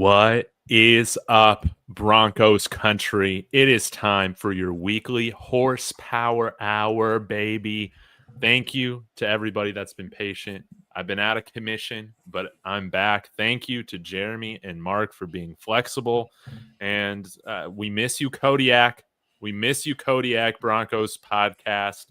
What is up, Broncos country? It is time for your weekly horsepower hour, baby. Thank you to everybody that's been patient. I've been out of commission, but I'm back. Thank you to Jeremy and Mark for being flexible. And we miss you, Kodiak. We miss you, Kodiak Broncos podcast.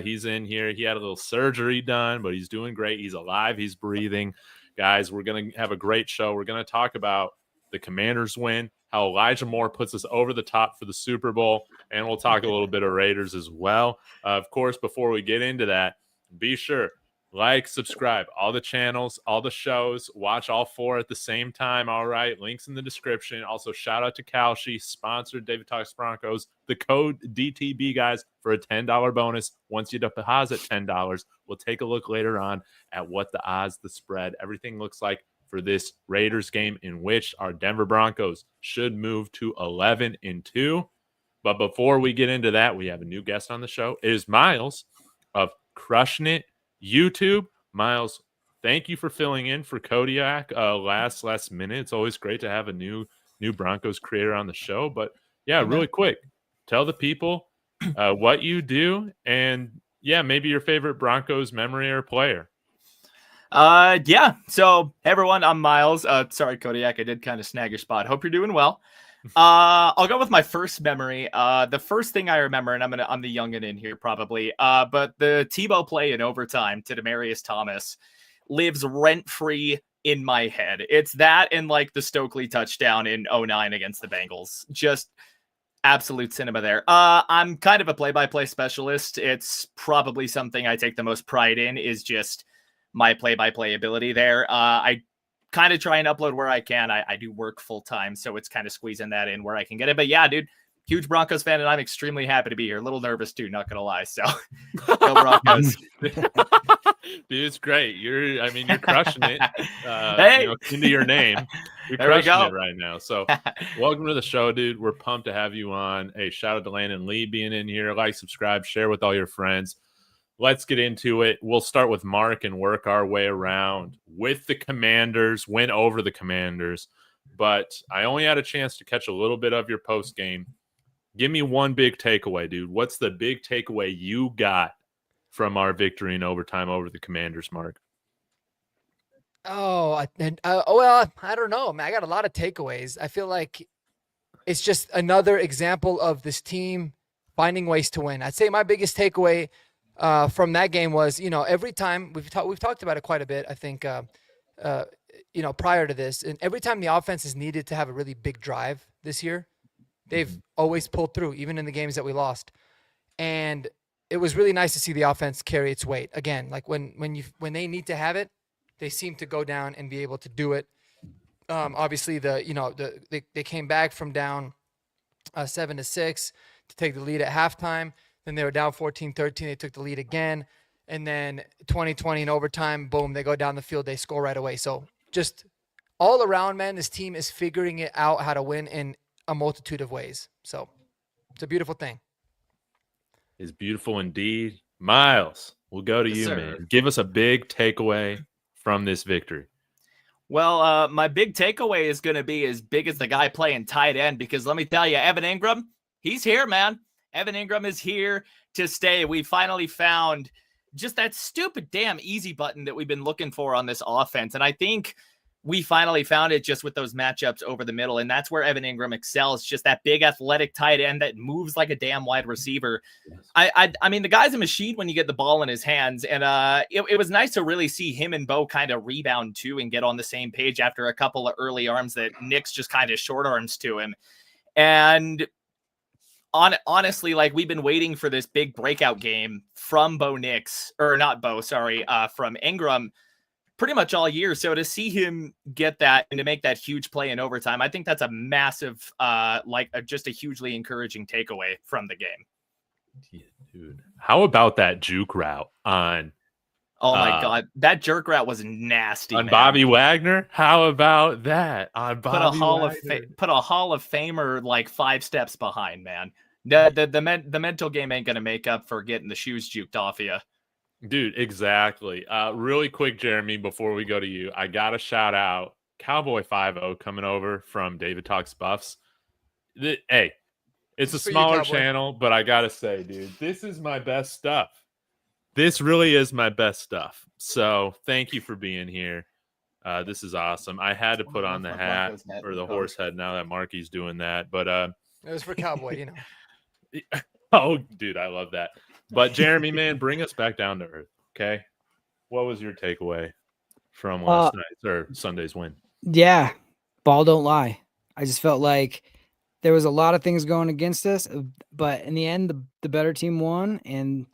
He's in here. He had a little surgery done, but he's doing great. He's alive. He's breathing. Guys, we're going to have a great show. We're going to talk about the Commanders win, how Elijah Moore puts us over the top for the Super Bowl, and we'll talk a little bit of Raiders as well. Of course, before we get into that, be sure, like, subscribe, all the channels, all the shows, watch all four at the same time, all right? Links in the description. Also, shout out to Kalshi, sponsored David Talks Broncos. The code DTB, guys, for a $10 bonus. Once you deposit $10, we'll take a look later on at what the odds, the spread, everything looks like for this Raiders game, in which our Denver Broncos should move to 11-2. But before we get into that, we have a new guest on the show. It is Miles of Crushing It YouTube. Miles, thank you for filling in for Kodiak last minute. It's always great to have a new Broncos creator on the show. But yeah, really quick, tell the people what you do, and yeah, maybe your favorite Broncos memory or player. Yeah. So hey everyone, I'm Miles. Sorry, Kodiak, I did kind of snag your spot. Hope you're doing well. I'll go with my first memory. The first thing I remember, and I'm the youngin' in here probably, but the Tebow play in overtime to Demaryius Thomas lives rent-free in my head. It's that and like the Stokely touchdown in 2009 against the Bengals. Just absolute cinema there. I'm kind of a play-by-play specialist. It's probably something I take the most pride in, is just my play-by-play ability there. I kind of try and upload where I can. I do work full-time, so it's kind of squeezing that in where I can get it. But yeah, dude, huge Broncos fan, and I'm extremely happy to be here. A little nervous too, not gonna lie. So go Broncos. Dude, it's great. You're crushing it. Hey, into your name. You're there we crushing go. it right now. So welcome to the show, dude. We're pumped to have you on. Hey, shout out to Landon Lee being in here. Like, subscribe, share with all your friends. Let's get into it. We'll start with Mark and work our way around with the Commanders, win over the Commanders. But I only had a chance to catch a little bit of your post game. Give me one big takeaway, dude. What's the big takeaway you got from our victory in overtime over the Commanders, Mark? Well, I don't know, man. I got a lot of takeaways. I feel like it's just another example of this team finding ways to win. I'd say my biggest takeaway from that game was, every time we've talked about it quite a bit, I think, prior to this, and every time the offense is needed to have a really big drive this year, they've always pulled through, even in the games that we lost. And it was really nice to see the offense carry its weight again. Like when they need to have it, they seem to go down and be able to do it. Obviously they came back from down 7-6 to take the lead at halftime. Then they were down 14-13. They took the lead again. And then 2020 in overtime, boom, they go down the field. They score right away. So just all around, man, this team is figuring it out how to win in a multitude of ways. So it's a beautiful thing. It's beautiful indeed. Miles, we'll go to you, sir. man. Give us a big takeaway from this victory. Well, my big takeaway is going to be as big as the guy playing tight end, because let me tell you, Evan Ingram, he's here, man. Evan Ingram is here to stay. We finally found just that stupid damn easy button that we've been looking for on this offense. And I think we finally found it just with those matchups over the middle. And that's where Evan Ingram excels. Just that big athletic tight end that moves like a damn wide receiver. I mean, the guy's a machine when you get the ball in his hands. And it was nice to really see him and Bo kind of rebound too and get on the same page after a couple of early arms that Nick's just kind of short arms to him. And honestly, like, we've been waiting for this big breakout game from from Ingram pretty much all year. So to see him get that and to make that huge play in overtime, I think that's a massive, just a hugely encouraging takeaway from the game. Yeah, dude. How about that juke route on? Oh my God, that jerk route was nasty. On man. Bobby Wagner? How about that? On Bobby Put a Hall of Famer like 5 steps behind, man. The mental game ain't gonna make up for getting the shoes juked off you. Dude, exactly. Really quick, Jeremy, before we go to you, I got to shout out Cowboy 5-0 coming over from David Talks Buffs. Hey, it's a For you, smaller Cowboy. channel, but I gotta say, dude, this is my best stuff. This really is my best stuff. So thank you for being here. This is awesome. I had to put on the hat or the horse head now that Marky's doing that. But It was for Cowboy, you know. oh, dude, I love that. But Jeremy, man, bring us back down to earth. Okay, what was your takeaway from last night's or Sunday's win? Yeah, ball don't lie. I just felt like there was a lot of things going against us, but in the end, the better team won. And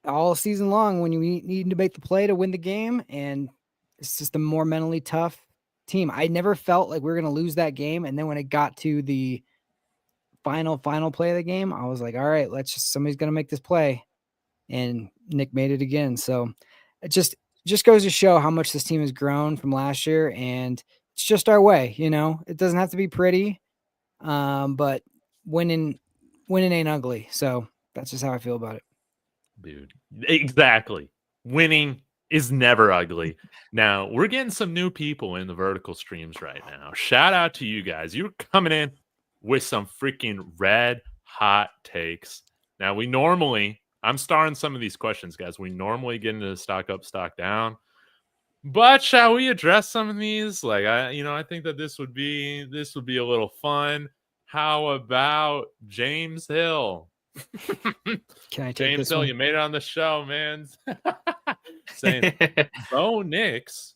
all season long, when you need to make the play to win the game, and it's just a more mentally tough team. I never felt like we were going to lose that game. And then when it got to the final play of the game, I was like, all right, somebody's going to make this play. And Nick made it again. So it just goes to show how much this team has grown from last year. And it's just our way, you know. It doesn't have to be pretty, but winning ain't ugly. So that's just how I feel about it. Dude, exactly. Winning is never ugly. Now, we're getting some new people in the vertical streams right now. Shout out to you guys. You're coming in with some freaking red hot takes. Now, I'm starring some of these questions, guys. We normally get into the stock up, stock down. But shall we address some of these? Like, I think that this would be a little fun. How about James Hill? Can I take James this Hill, one? you made it on the show, man. Saying Bo Knox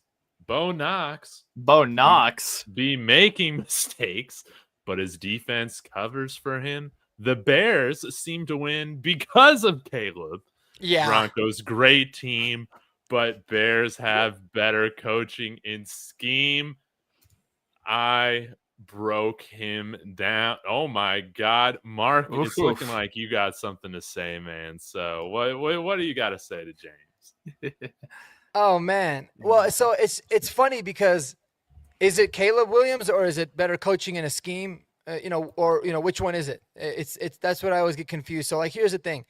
be making mistakes, but his defense covers for him. The Bears seem to win because of Caleb. Yeah. Broncos, great team, but Bears have better coaching in scheme. I broke him down. Oh my God, Mark, it's looking like you got something to say, man. So what do you got to say to James? Oh man. Well, so it's funny because is it Caleb Williams or is it better coaching in a scheme? Which one is it? It's that's what I always get confused. So like, here's the thing: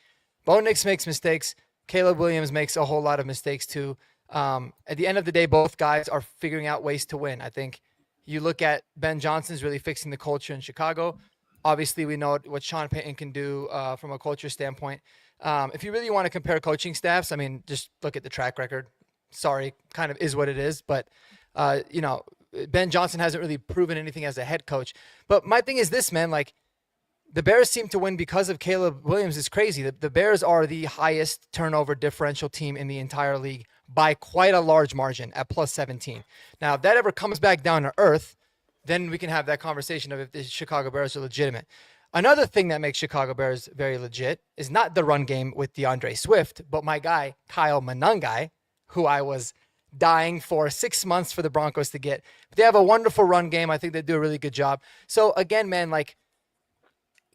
Bo Nix makes mistakes. Caleb Williams makes a whole lot of mistakes too. At the end of the day, both guys are figuring out ways to win. I think you look at Ben Johnson's really fixing the culture in Chicago. Obviously, we know what Sean Payton can do from a culture standpoint. If you really want to compare coaching staffs, I mean, just look at the track record. Sorry, kind of is what it is. But, Ben Johnson hasn't really proven anything as a head coach. But my thing is this, man, like the Bears seem to win because of Caleb Williams. Is crazy. The Bears are the highest turnover differential team in the entire league by quite a large margin at plus 17. Now, if that ever comes back down to earth, then we can have that conversation of if the Chicago Bears are legitimate. Another thing that makes Chicago Bears very legit is not the run game with DeAndre Swift, but my guy, Kyle Monangai, who I was dying for 6 months for the Broncos to get. But they have a wonderful run game. I think they do a really good job. So again, man, like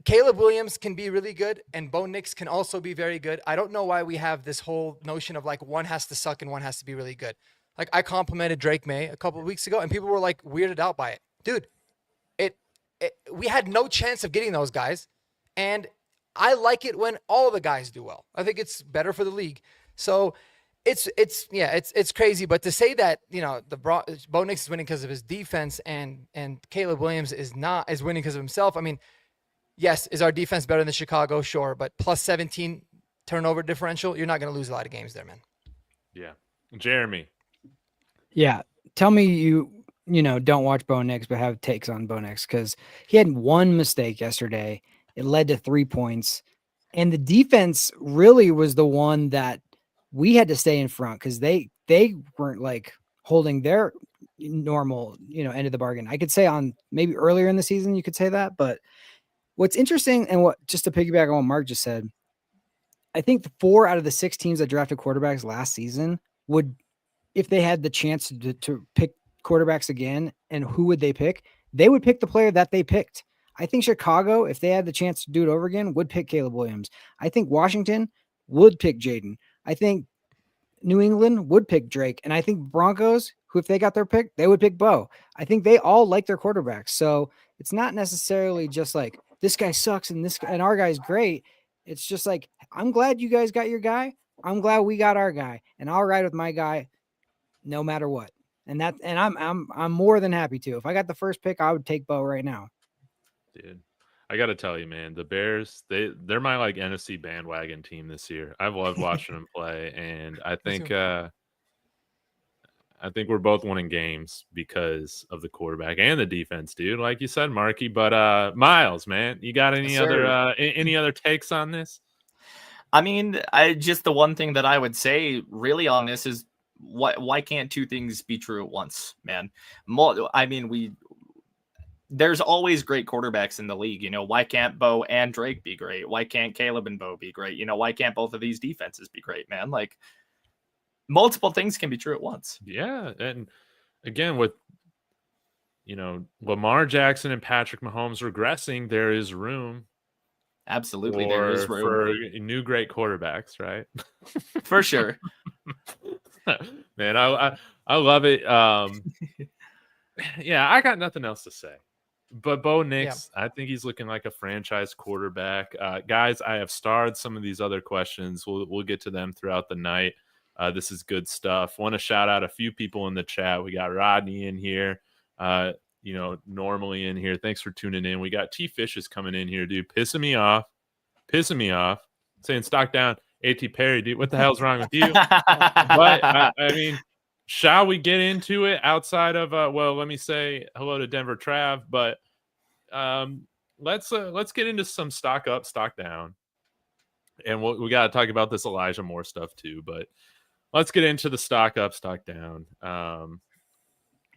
Caleb Williams can be really good and Bo Nix can also be very good. I don't know why we have this whole notion of like one has to suck and one has to be really good. Like I complimented Drake May a couple of weeks ago and people were like weirded out by it. Dude, we had no chance of getting those guys. And I like it when all the guys do well. I think it's better for the league. So it's crazy, but to say that Bo Nix is winning because of his defense and Caleb Williams is winning because of himself. I mean, yes, is our defense better than Chicago? Sure, but plus 17 turnover differential, you're not going to lose a lot of games there, man. Yeah, Jeremy. Yeah, tell me you don't watch Bo Nix but have takes on Bo Nix because he had one mistake yesterday. It led to 3 points, and the defense really was the one that we had to stay in front because they weren't like holding their normal, end of the bargain. I could say on maybe earlier in the season, you could say that. But what's interesting and just to piggyback on what Mark just said, I think the 4 out of the 6 teams that drafted quarterbacks last season would, if they had the chance to pick quarterbacks again, and who would they pick? They would pick the player that they picked. I think Chicago, if they had the chance to do it over again, would pick Caleb Williams. I think Washington would pick Jaden. I think New England would pick Drake. And I think Broncos, who if they got their pick, they would pick Bo. I think they all like their quarterbacks. So it's not necessarily just like this guy sucks and our guy's great. It's just like, I'm glad you guys got your guy. I'm glad we got our guy. And I'll ride with my guy no matter what. And I'm more than happy to. If I got the first pick, I would take Bo right now. Dude, I got to tell you, man, the Bears, they're my like NFC bandwagon team this year. I've loved watching them play, and I think we're both winning games because of the quarterback and the defense, dude. Like you said, Marky. But Miles, man, you got any other takes on this? I mean, I just the one thing that I would say really on this is why can't two things be true at once, man? I mean, there's always great quarterbacks in the league. You know, why can't Bo and Drake be great? Why can't Caleb and Bo be great? You know, why can't both of these defenses be great, man? Like, multiple things can be true at once. Yeah, and again, with Lamar Jackson and Patrick Mahomes regressing, there is room. Absolutely, there is room for new great quarterbacks, right? For sure. Man, I love it. Yeah, I got nothing else to say. But Bo Nix, I think he's looking like a franchise quarterback. Guys, I have starred some of these other questions. We'll get to them throughout the night. This is good stuff. Want to shout out a few people in the chat. We got Rodney in here. Normally in here. Thanks for tuning in. We got T Fishes coming in here, dude. Pissing me off. Saying stock down. AT Perry, dude. What the hell's wrong with you? But I mean, shall we get into it outside of let me say hello to Denver Trav, but let's get into some stock up, stock down. And we got to talk about this Elijah Moore stuff too, but let's get into the stock up, stock down.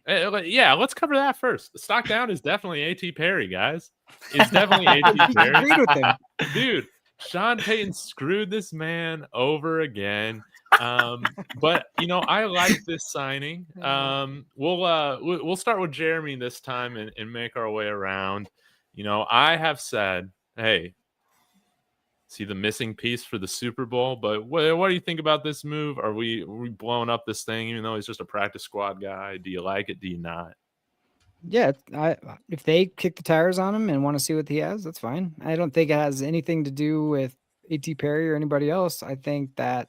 Let's cover that first. The stock down is definitely AT Perry, guys. It's definitely AT Perry. Agreed with him. Dude, Sean Payton screwed this man over again. But I like this signing. We'll start with Jeremy this time and make our way around. I have said, hey, see the missing piece for the Super Bowl, but what do you think about this move? Are we blowing up this thing even though he's just a practice squad guy? Do you like it? Do you not? Yeah, if they kick the tires on him and want to see what he has, that's fine. I don't think it has anything to do with AT Perry or anybody else. I think that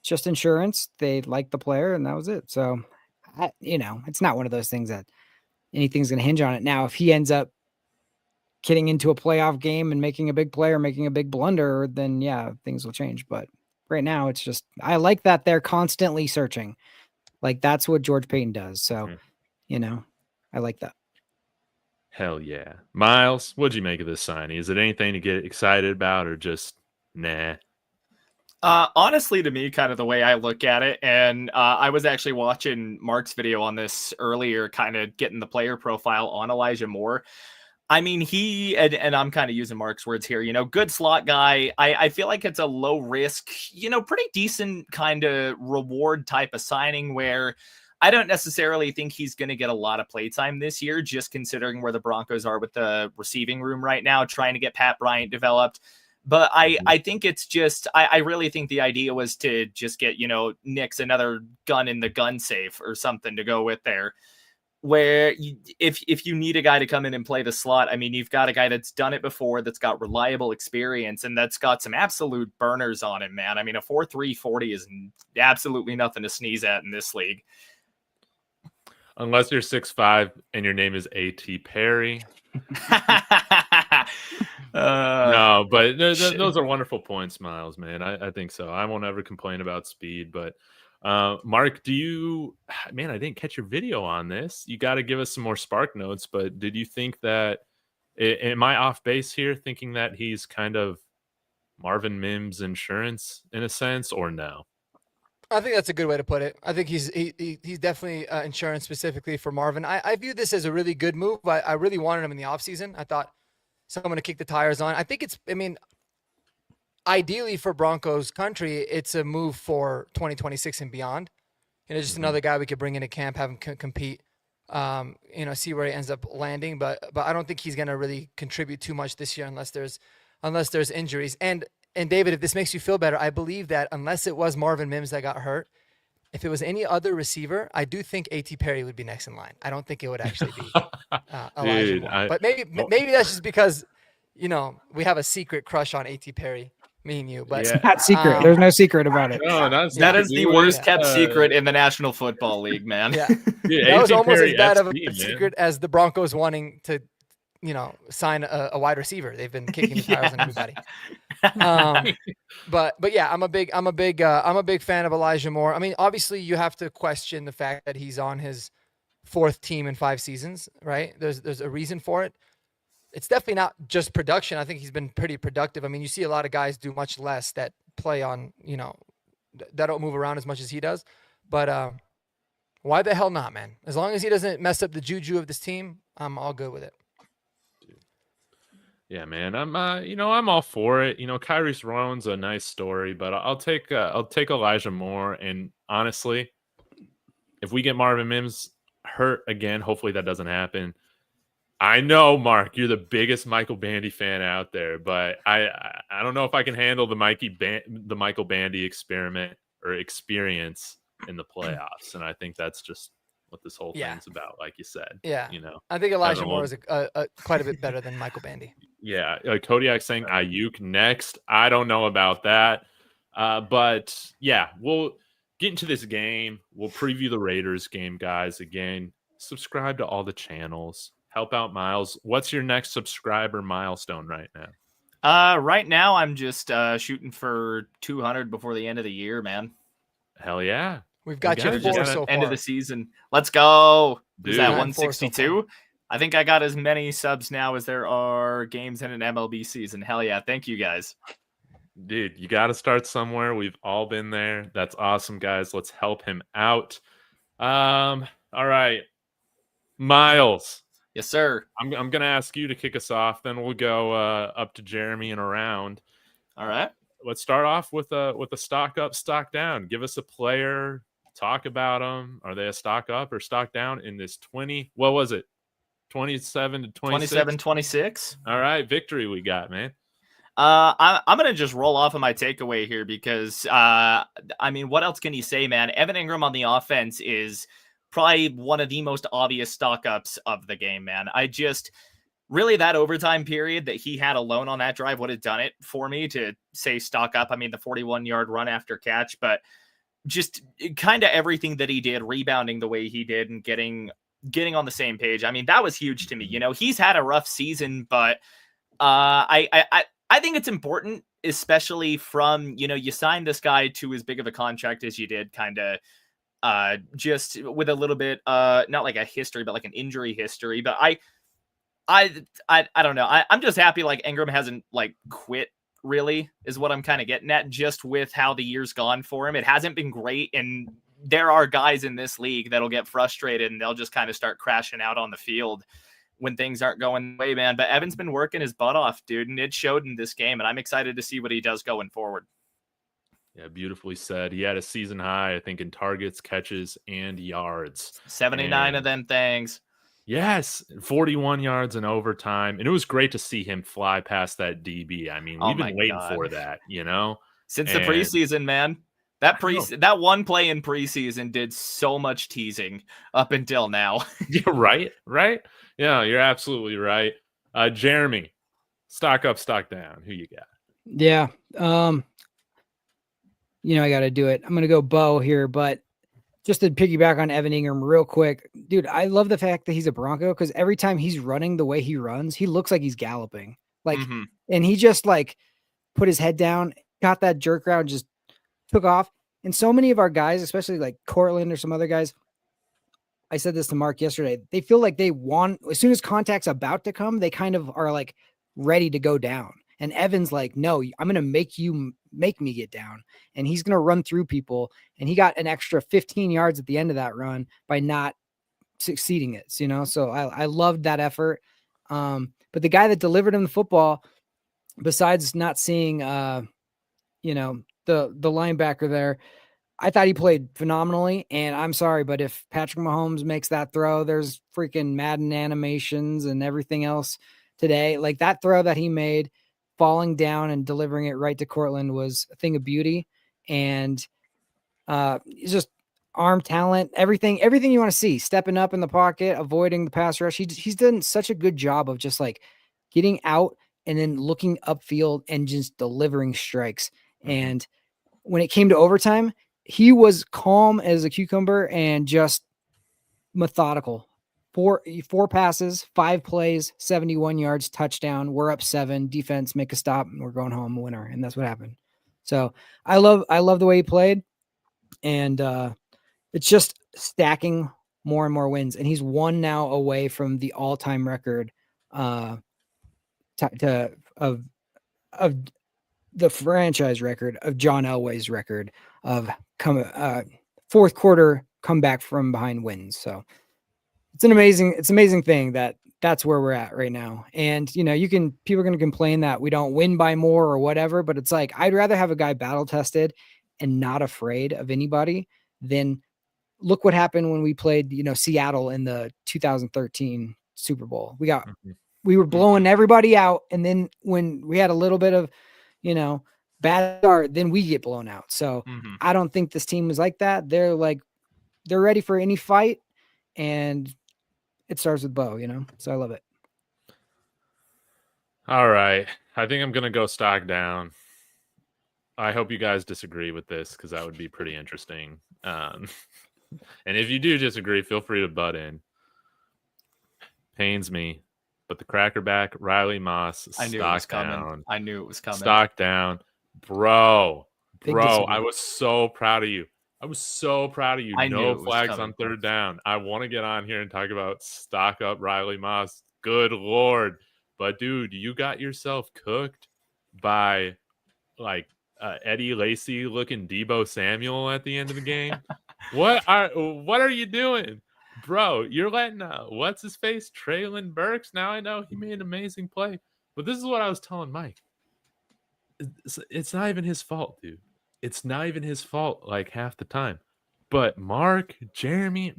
it's just insurance. They like the player, and that was it. So, it's not one of those things that anything's going to hinge on it. Now, if he ends up getting into a playoff game and making a big play or making a big blunder, then yeah, things will change. But right now, it's just I like that they're constantly searching. Like that's what George Payton does. So, I like that. Hell yeah. Miles, what'd you make of this signing? Is it anything to get excited about or just nah? Honestly, to me, kind of the way I look at it, and I was actually watching Mark's video on this earlier, kind of getting the player profile on Elijah Moore. I mean, he, and I'm kind of using Mark's words here, good slot guy. I feel like it's a low risk, pretty decent kind of reward type of signing where I don't necessarily think he's going to get a lot of play time this year, just considering where the Broncos are with the receiving room right now, trying to get Pat Bryant developed. But I think it's just, I really think the idea was to just get, Nix another gun in the gun safe or something to go with there. Where if you need a guy to come in and play the slot, I mean, you've got a guy that's done it before, that's got reliable experience, and that's got some absolute burners on him, man. I mean, a 4.3 40 is absolutely nothing to sneeze at in this league. Unless you're 6'5" and your name is A.T. Perry. No, but those are wonderful points, Miles, man. I think so. I won't ever complain about speed, but Mark, I didn't catch your video on this. You got to give us some more spark notes, but did you think that, am I off base here thinking that he's kind of Marvin Mims insurance in a sense, or no? I think that's a good way to put it. I think he's definitely insurance specifically for Marvin. I view this as a really good move. I really wanted him in the offseason. I thought someone to kick the tires on. I think ideally for Broncos country, it's a move for 2026 and beyond. Just another guy we could bring into camp, have him compete, see where he ends up landing. But I don't think he's going to really contribute too much this year unless there's injuries. And David, if this makes you feel better, I believe that unless it was Marvin Mims that got hurt, if it was any other receiver, I do think A.T. Perry would be next in line. I don't think it would actually be Elijah Moore. But maybe that's just because, we have a secret crush on A.T. Perry. me and you. But Yeah. Not secret. There's no secret about it. No, that's That not is the doing worst it. kept secret in the National Football League, man. Yeah. Dude, That was AJ almost Perry as bad of a FP, man. secret as the Broncos wanting to, sign a wide receiver. They've been kicking the tires on everybody. But yeah, I'm a big fan of Elijah Moore. I mean, obviously you have to question the fact that he's on his 4th team in 5 seasons, right? There's a reason for it. It's definitely not just production. I think he's been pretty productive. I mean, you see a lot of guys do much less that play on, that don't move around as much as he does. But why the hell not, man? As long as he doesn't mess up the juju of this team, I'm all good with it. Yeah, man. I'm all for it. Kyrie's Rowan's a nice story, but I'll take Elijah Moore. And honestly, if we get Marvin Mims hurt again, hopefully that doesn't happen. I know, Mark, you're the biggest Michael Bandy fan out there, but I don't know if I can handle the Michael Bandy experiment or experience in the playoffs, and I think that's just what this whole thing's about, like you said. Yeah, I think Elijah Moore is quite a bit better than Michael Bandy. Yeah, Kodiak saying Ayuk next. I don't know about that, but yeah, we'll get into this game. We'll preview the Raiders game, guys. Again, subscribe to all the channels. Help out Miles. What's your next subscriber milestone right now? Right now I'm just shooting for 200 before the end of the year, man. Hell yeah. We've got you 4 so far. End of the season. Let's go. Dude. Is that 162? I think I got as many subs now as there are games in an MLB season. Hell yeah. Thank you, guys. Dude, you got to start somewhere. We've all been there. That's awesome, guys. Let's help him out. All right. Miles. Yes, sir. I'm going to ask you to kick us off. Then we'll go up to Jeremy and around. All right. Let's start off with a stock up, stock down. Give us a player. Talk about them. Are they a stock up or stock down in this 20? What was it? 27 to 26? 27-26. All right. Victory we got, man. I'm going to just roll off of my takeaway here because, I mean, what else can you say, man? Evan Ingram on the offense is probably one of the most obvious stock ups of the game, man. I just really that overtime period that he had alone on that drive would have done it for me to say stock up. I mean, the 41-yard run after catch, but just kind of everything that he did, rebounding the way he did and getting on the same page. I mean, that was huge to me. He's had a rough season, but I think it's important, especially from, you signed this guy to as big of a contract as you did, kind of just with a little bit, not like a history, but like an injury history. But I don't know. I'm just happy like Ingram hasn't like quit, really, is what I'm kind of getting at, just with how the year's gone for him. It hasn't been great. And there are guys in this league that'll get frustrated and they'll just kind of start crashing out on the field when things aren't going the way, man. But Evan's been working his butt off, dude. And it showed in this game. And I'm excited to see what he does going forward. Yeah, beautifully said. He had a season high, I think, in targets, catches, and yards. 79 of them things. Yes, 41 yards in overtime. And it was great to see him fly past that DB. I mean, we've been waiting for that, Since the preseason, man. That one play in preseason did so much teasing up until now. You're right. Yeah, you're absolutely right. Jeremy, stock up, stock down. Who you got? Yeah. I got to do it. I'm going to go Bo here, but just to piggyback on Evan Ingram real quick, dude, I love the fact that he's a Bronco because every time he's running the way he runs, he looks like he's galloping. And he just like put his head down, got that jerk route, just took off. And so many of our guys, especially like Cortland or some other guys, I said this to Mark yesterday, they feel like they want, as soon as contact's about to come, they kind of are like ready to go down. And Evan's like, no, I'm going to make me get down. And he's going to run through people. And he got an extra 15 yards at the end of that run by not succeeding it, So I loved that effort. But the guy that delivered him the football, besides not seeing, the linebacker there, I thought he played phenomenally. And I'm sorry, but if Patrick Mahomes makes that throw, there's freaking Madden animations and everything else today. Like that throw that he made, falling down and delivering it right to Cortland was a thing of beauty. And it's just arm talent, everything you want to see, stepping up in the pocket, avoiding the pass rush. He's done such a good job of just like getting out and then looking upfield and just delivering strikes. Mhm. And when it came to overtime, he was calm as a cucumber and just methodical. Four passes, 5 plays, 71 yards, touchdown. We're up 7. Defense make a stop, and we're going home a winner. And that's what happened. So I love the way he played, and it's just stacking more and more wins. And he's one now away from the all-time record of the franchise record of John Elway's record of fourth quarter comeback from behind wins. So it's an amazing thing that's where we're at right now. And people are going to complain that we don't win by more or whatever, but it's like, I'd rather have a guy battle tested and not afraid of anybody than look what happened when we played, Seattle in the 2013 Super Bowl. We were blowing everybody out. And then when we had a little bit of, bad start, then we get blown out. So I don't think this team is like that. They're ready for any fight, and it starts with Bo, so I love it. All right. I think I'm going to go stock down. I hope you guys disagree with this because that would be pretty interesting. And if you do disagree, feel free to butt in. Pains me. But the crackerback, Riley Moss, stock down. I knew it was coming. Stock down. Bro, Big I disagreement. was so proud of you. I knew No it was flags coming. on third down. I want to get on here and talk about stock up Riley Moss. Good Lord. But, dude, you got yourself cooked by, Eddie Lacy looking Debo Samuel at the end of the game. What are you doing? Bro, you're letting, what's his face? Traylon Burks. Now I know he made an amazing play. But this is what I was telling Mike. It's not even his fault, dude. It's not even his fault, half the time. But Mark, Jeremy,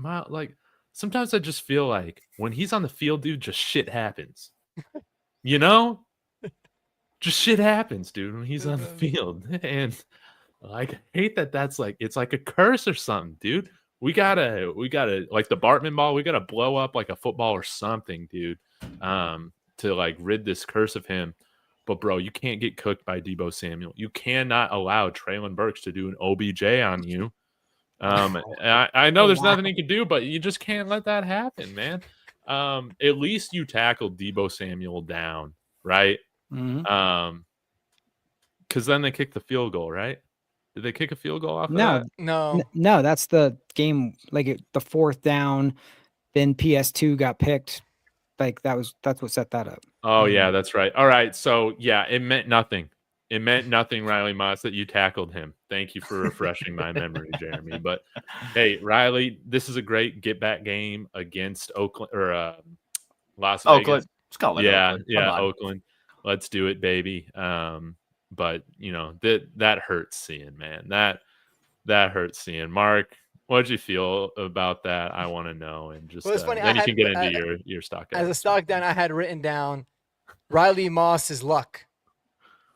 sometimes I just feel like when he's on the field, dude, just shit happens. Just shit happens, dude, when he's on the field. And I hate that that's it's like a curse or something, dude. We gotta like the Bartman ball, we gotta blow up like a football or something, dude. To rid this curse of him. But bro, you can't get cooked by Debo Samuel. You cannot allow Traylon Burks to do an OBJ on you. I know there's nothing he can do, but you just can't let that happen, man. At least you tackled Debo Samuel down, right? Mm-hmm. Because then they kicked the field goal, right? Did they kick a field goal off of No, that? No. That's the game. The fourth down, then PS2 got picked. That's what set that up. Oh yeah, that's right. All right, so yeah, it meant nothing. It meant nothing, Riley Moss, that you tackled him. Thank you for refreshing my memory, Jeremy. But hey, Riley, this is a great get back game against Oakland or Las Vegas. Oakland. Scotland. Yeah, Oakland. yeah, Oakland. Let's do it, baby. But that hurts seeing, man. That hurts seeing. Mark, what did you feel about that? I want to know, and just It's funny, then you can get into your stock. As a stock down, I had written down Riley Moss's luck.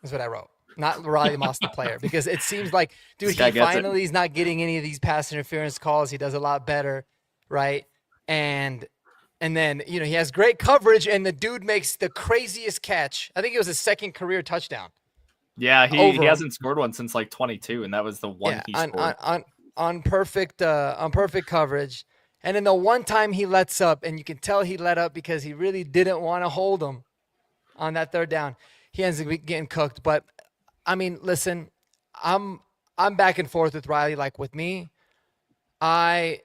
Is what I wrote. Not Riley Moss, the player, because it seems like, dude, he finally is not getting any of these pass interference calls. He does a lot better, right? And then he has great coverage, and the dude makes the craziest catch. I think it was his second career touchdown. Yeah, he hasn't scored one since 22, and that was the one he scored on perfect coverage. And then the one time he lets up, and you can tell he let up because he really didn't want to hold him on that third down. He ends up getting cooked. But I mean, listen, I'm back and forth with Riley. Like with me, I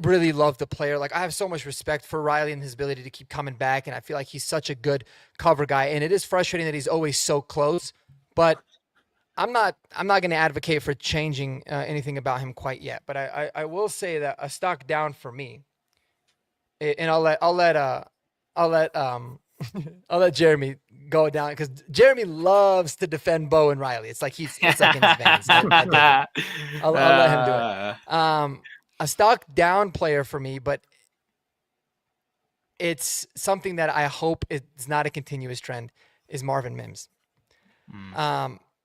really love the player. I have so much respect for Riley and his ability to keep coming back, and I feel like he's such a good cover guy. And it is frustrating that he's always so close, but I'm not going to advocate for changing anything about him quite yet. But I will say that a stock down for me, and I'll let Jeremy go down because Jeremy loves to defend Bo and Riley. It's like it's like in his veins. I'll let him do it. A stock down player for me, but it's something that I hope it's not a continuous trend, is Marvin Mims.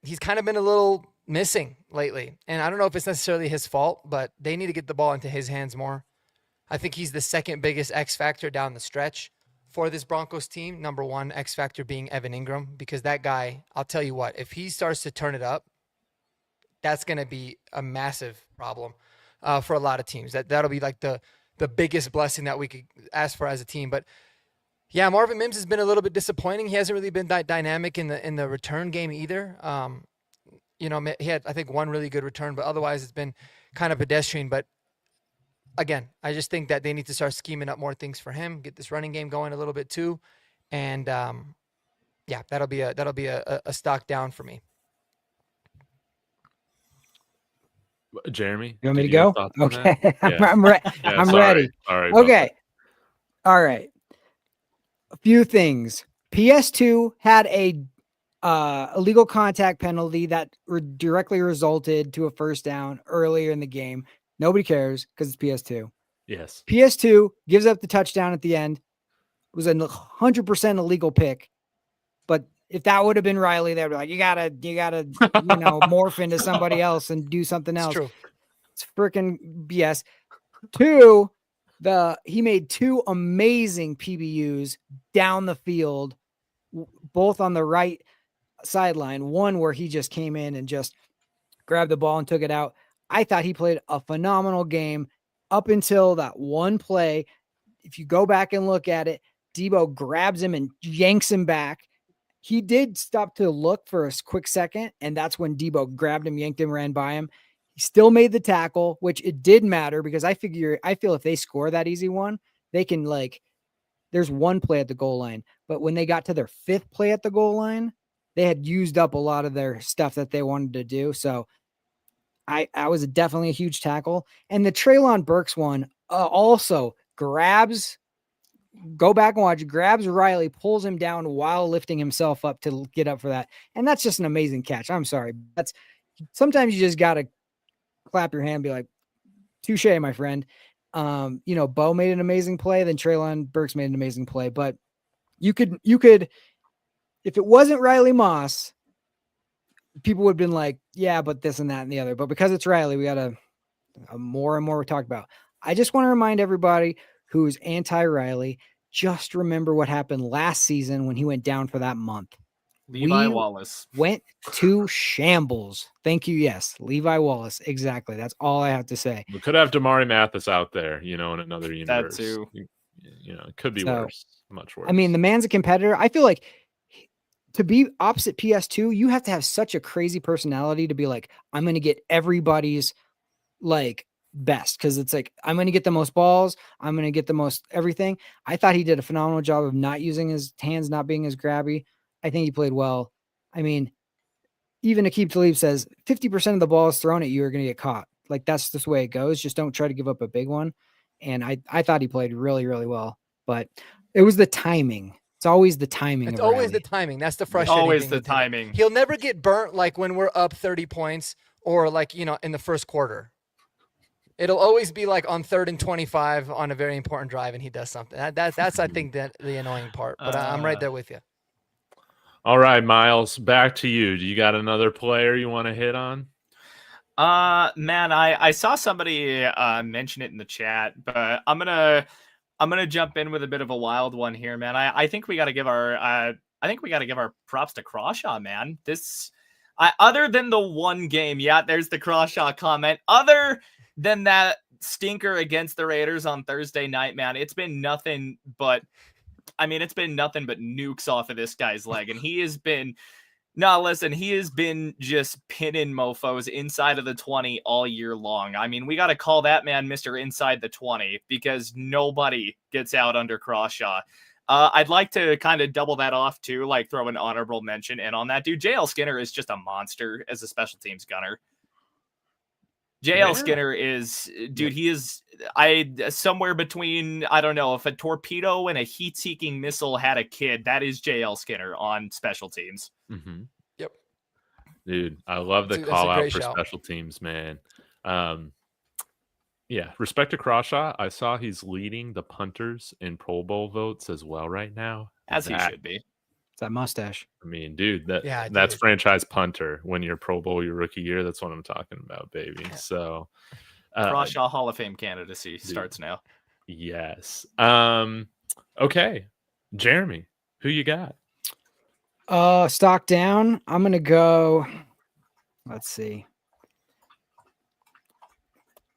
He's kind of been a little missing lately, and I don't know if it's necessarily his fault, but they need to get the ball into his hands more. I think he's the second biggest X factor down the stretch for this Broncos team, number one X factor being Evan Ingram, because that guy, I'll tell you what, if he starts to turn it up, that's going to be a massive problem for a lot of teams. That'll be like the biggest blessing that we could ask for as a team. But yeah, Marvin Mims has been a little bit disappointing. He hasn't really been that dynamic in the return game either. He had, I think, one really good return, but otherwise it's been kind of pedestrian. But again, I just think that they need to start scheming up more things for him, get this running game going a little bit too, and yeah, that'll be a stock down for me. Jeremy, You want me to did have go? thoughts on Okay. that? Yeah. I'm Yeah, I'm sorry. ready. Sorry about Okay. All right. A few things. PS2 had a illegal contact penalty that directly resulted to a first down earlier in the game. Nobody cares because it's PS2. Yes. PS2 gives up the touchdown at the end. It was a 100% illegal pick. But if that would have been Riley, they'd be like, you gotta, morph into somebody else and do something It's else. true. It's freaking BS. Two, he made two amazing PBUs down the field, both on the right sideline. One where he just came in and just grabbed the ball and took it out. I thought he played a phenomenal game up until that one play. If you go back and look at it, Debo grabs him and yanks him back. He did stop to look for a quick second, and that's when Debo grabbed him, yanked him, ran by him. He still made the tackle, which it did matter because I feel if they score that easy one, they can there's one play at the goal line. But when they got to their fifth play at the goal line, they had used up a lot of their stuff that they wanted to do. So I was definitely a huge tackle. And the Treylon Burks one also grabs, go back and watch, grabs Riley, pulls him down while lifting himself up to get up for that. And that's just an amazing catch. I'm sorry. Sometimes you just got to clap your hand and be like, touche, my friend. Bo made an amazing play. Then Treylon Burks made an amazing play, but you could, if it wasn't Riley Moss, people would have been like, yeah, but this and that and the other. But because it's Riley, we got to more and more we talk about. I just want to remind everybody who's anti-Riley, just remember what happened last season when he went down for that month. Levi Wallace went to shambles. Thank you. Yes, Levi Wallace. Exactly. That's all I have to say. We could have Damari Mathis out there, in another universe. That too. It could be worse. Much worse. I mean, the man's a competitor. I feel like to be opposite PS2, you have to have such a crazy personality to be like, I'm going to get everybody's best, because it's like, I'm going to get the most balls. I'm going to get the most everything. I thought he did a phenomenal job of not using his hands, not being as grabby. I think he played well. I mean, even Aqib Talib says 50% of the balls thrown at you are going to get caught. That's just the way it goes. Just don't try to give up a big one. And I thought he played really, really well, but it was the timing. It's always the timing. It's always the timing. That's the frustrating always thing the with him. timing. He'll never get burnt when we're up 30 points or in the first quarter. It'll always be on 3rd and 25 on a very important drive, and he does something. That's I think that the annoying part. But I'm right there with you. All right, Miles, back to you. Do you got another player you want to hit on? Man, I saw somebody mention it in the chat, but I'm gonna jump in with a bit of a wild one here, man. I think we got to give our props to Crawshaw, man. Other than the one game, yeah, there's the Crawshaw comment. Other than that stinker against the Raiders on Thursday night, man, it's been nothing but nukes off of this guy's leg. And he has been just pinning mofos inside of the 20 all year long. I mean, we got to call that man Mr. Inside the 20 because nobody gets out under Crawshaw. I'd like to kind of double that off too, throw an honorable mention in on that dude. JL Skinner is just a monster as a special teams gunner. JL Skinner is, dude, he is somewhere between, I don't know, if a torpedo and a heat-seeking missile had a kid, that is JL Skinner on special teams. Mm-hmm. Yep. Dude, I love the call out for special teams, man. Yeah, respect to Crawshaw. I saw he's leading the punters in Pro Bowl votes as well right now. As he should be. It's that mustache. I mean, dude, that's franchise punter when you're Pro Bowl your rookie year. That's what I'm talking about, baby. Yeah. So Crawshaw Hall of Fame candidacy starts now. Yes. Okay. Jeremy, who you got? Stock down. I'm gonna go. Let's see.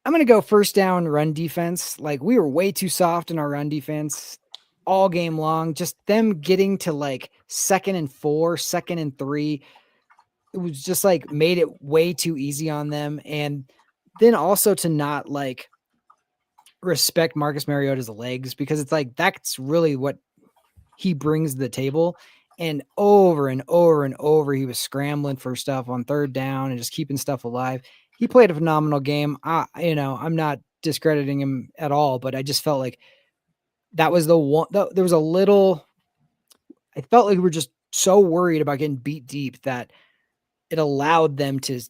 I'm gonna go first down run defense. Like we were way too soft in our run defense all game long. Just them getting to like 2nd and 4, 2nd and 3. It was just like made it way too easy on them. And then also to not like respect Marcus Mariota's legs, because it's like that's really what he brings to the table. And over and over and over, he was scrambling for stuff on 3rd down and just keeping stuff alive. He played a phenomenal game. I'm not discrediting him at all, but I just felt like that was the one. There was a little. I felt like we were just so worried about getting beat deep that it allowed them to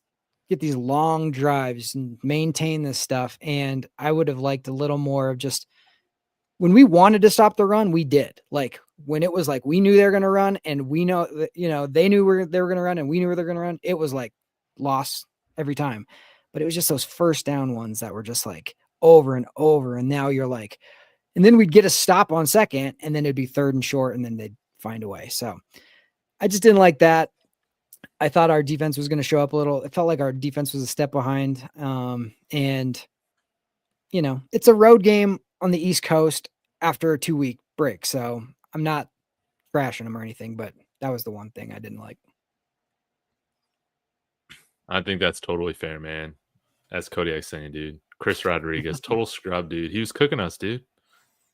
get these long drives and maintain this stuff. And I would have liked a little more of just when we wanted to stop the run, we did. Like when it was like we knew they were going to run, and we know that, they knew they were going to run, and we knew they were going to run. It was like loss every time. But it was just those first down ones that were just like over and over. And now you're like, and then we'd get a stop on 2nd, and then it'd be 3rd and short, and then they'd find a way. So I just didn't like that. I thought our defense was going to show up a little. It felt like our defense was a step behind. And it's a road game on the East Coast after a 2-week break. So I'm not trashing them or anything, but that was the one thing I didn't like. I think that's totally fair, man. As Kodiak's saying, dude. Chris Rodriguez, total scrub, dude. He was cooking us, dude.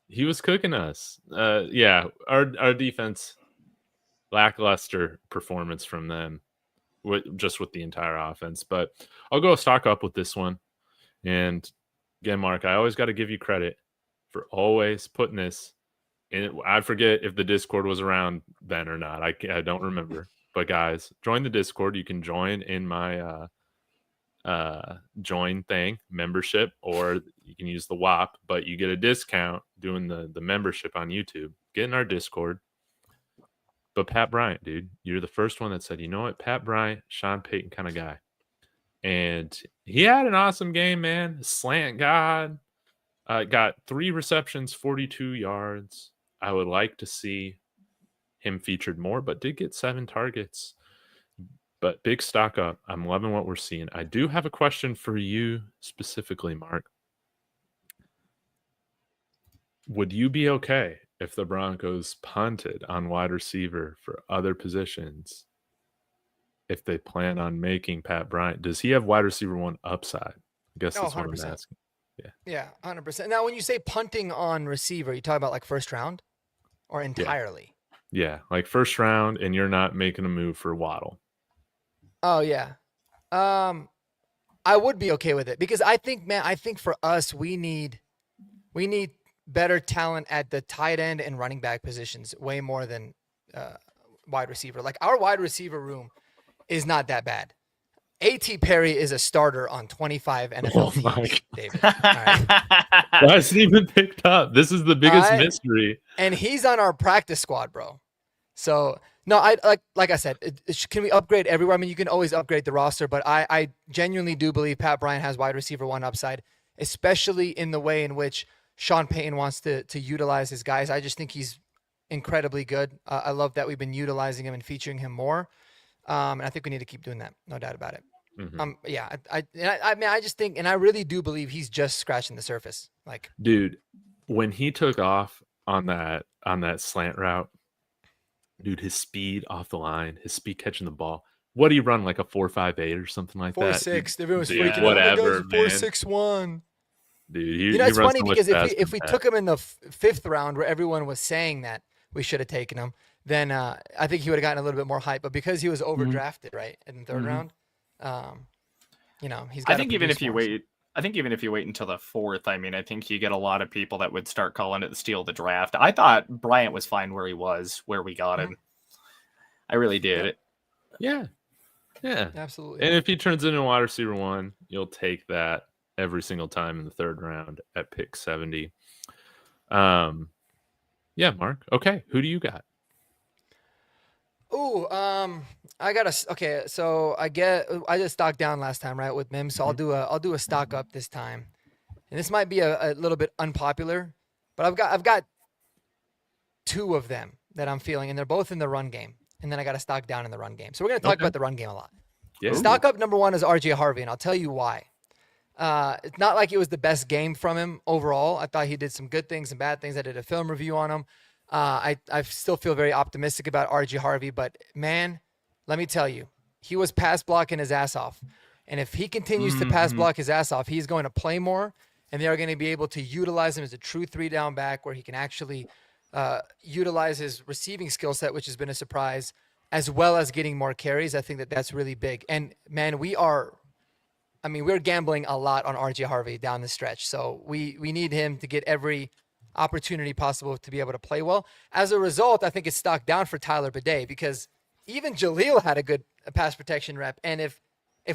He was cooking us. Yeah, our defense, lackluster performance from them, just with the entire offense. But I'll go stock up with this one. And again, Mark, I always got to give you credit for always putting this in. I forget if the Discord was around then or not. I don't remember. But guys, join the Discord. You can join in my join thing, membership, or you can use the WAP, but you get a discount doing the membership on YouTube. Get in our Discord. But Pat Bryant, dude, you're the first one that said, you know what, Pat Bryant, Sean Payton kind of guy. And he had an awesome game, man. Slant God. Got 3 receptions, 42 yards. I would like to see him featured more, but did get 7 targets. But big stock up. I'm loving what we're seeing. I do have a question for you specifically, Mark. Would you be okay if the Broncos punted on wide receiver for other positions if they plan on making Pat Bryant? Does he have wide receiver 1 upside? I guess that's what I'm asking. Yeah, 100%. Now, when you say punting on receiver, you talk about like first round or entirely? Yeah, like first round, and you're not making a move for Waddle. Oh, yeah. I would be okay with it because I think for us, we need better talent at the tight end and running back positions way more than wide receiver. Like our wide receiver room is not that bad. A.T. Perry is a starter on 25 NFL teams, David. All right. Why hasn't he been picked up? This is the biggest mystery. And he's on our practice squad, bro. So, no, I like I said, can we upgrade everywhere? I mean, you can always upgrade the roster, but I genuinely do believe Pat Bryant has wide receiver 1 upside, especially in the way in which Sean Payton wants to utilize his guys. I just think he's incredibly good. I love that we've been utilizing him and featuring him more. And I think we need to keep doing that. No doubt about it. Mm-hmm. Yeah. I mean, I just think, and I really do believe he's just scratching the surface. Like, dude, when he took off on that slant route, dude, his speed off the line, his speed catching the ball. What do you run, like a 4.58 or something like 4.6? that? Everyone was freaking out. Whatever, 4.61. Dude, it's funny because if we took him in the 5th round, where everyone was saying that we should have taken him, then I think he would have gotten a little bit more hype. But because he was overdrafted, right, in the 3rd round, he's got. I think even if you wait until the 4th, I mean, I think you get a lot of people that would start calling it the steal of the draft. I thought Bryant was fine where he was, where we got him. I really did. Yeah, absolutely. And if he turns into a wide receiver 1, you'll take that every single time in the 3rd round at pick 70. Yeah, Mark. Okay, who do you got? Ooh, I got okay. So I just stocked down last time, right, with Mims. So I'll do a stock up this time, and this might be a little bit unpopular, but I've got two of them that I'm feeling, and they're both in the run game. And then I got to stock down in the run game. So we're going to talk about the run game a lot. Yeah. Stock up number one is RJ Harvey, and I'll tell you why. It's not like it was the best game from him overall. I thought he did some good things and bad things. I did a film review on him. I still feel very optimistic about RJ Harvey, but man, let me tell you, he was pass blocking his ass off. And if he continues to pass block his ass off, he's going to play more, and they are going to be able to utilize him as a true 3-down back where he can actually utilize his receiving skill set, which has been a surprise, as well as getting more carries. I think that that's really big. And man, we're gambling a lot on RJ Harvey down the stretch. So we need him to get every opportunity possible to be able to play well. As a result, I think it's stocked down for Tyler Bidet because even Jaleel had a good pass protection rep. And if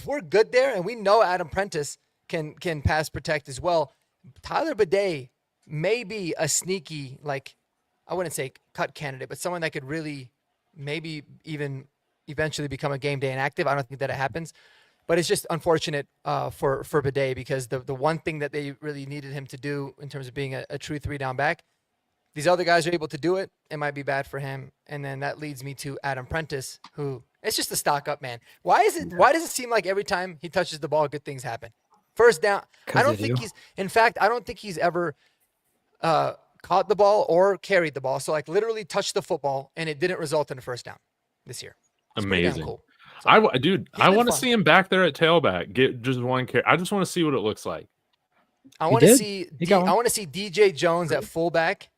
we're good there, and we know Adam Prentice can pass protect as well, Tyler Bidet may be a sneaky, like, I wouldn't say cut candidate, but someone that could really maybe even eventually become a game day inactive. I don't think that it happens, but it's just unfortunate for Bidet because the one thing that they really needed him to do in terms of being a true 3-down back, these other guys are able to do it. It might be bad for him. And then that leads me to Adam Prentice, who it's just a stock up, man. Why does it seem like every time he touches the ball, good things happen? First down. I don't think he's ever caught the ball or carried the ball. So like literally touched the football and it didn't result in a first down this year. It's amazing. Cool. So, I want to see him back there at tailback. Get just one carry. I just want to see what it looks like. I want to see DJ Jones at fullback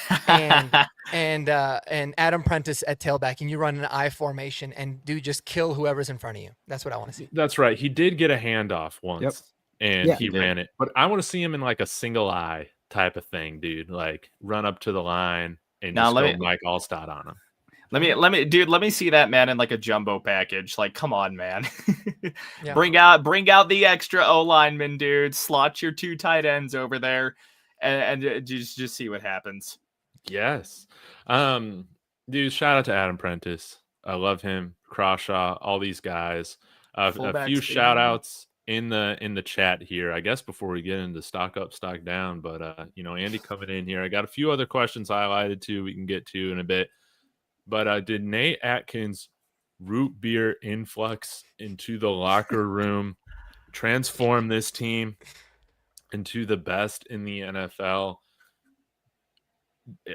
and Adam Prentice at tailback, and you run an I formation and just kill whoever's in front of you. That's what I want to see. That's right. He did get a handoff once, and he ran it. But I want to see him in like a single eye type of thing, dude. Like run up to the line and just go Mike Allstott on him. Let me see that, man, in like a jumbo package. Like, come on, man. Yeah. Bring out the extra O lineman, dude. Slot your 2 tight ends over there, and just see what happens. Yes, dude. Shout out to Adam Prentice. I love him. Crawshaw, all these guys. A few shout outs in the chat here, I guess, before we get into stock up, stock down. But Andy coming in here. I got a few other questions highlighted too. We can get to in a bit. But did Nate Atkins' root beer influx into the locker room transform this team into the best in the NFL?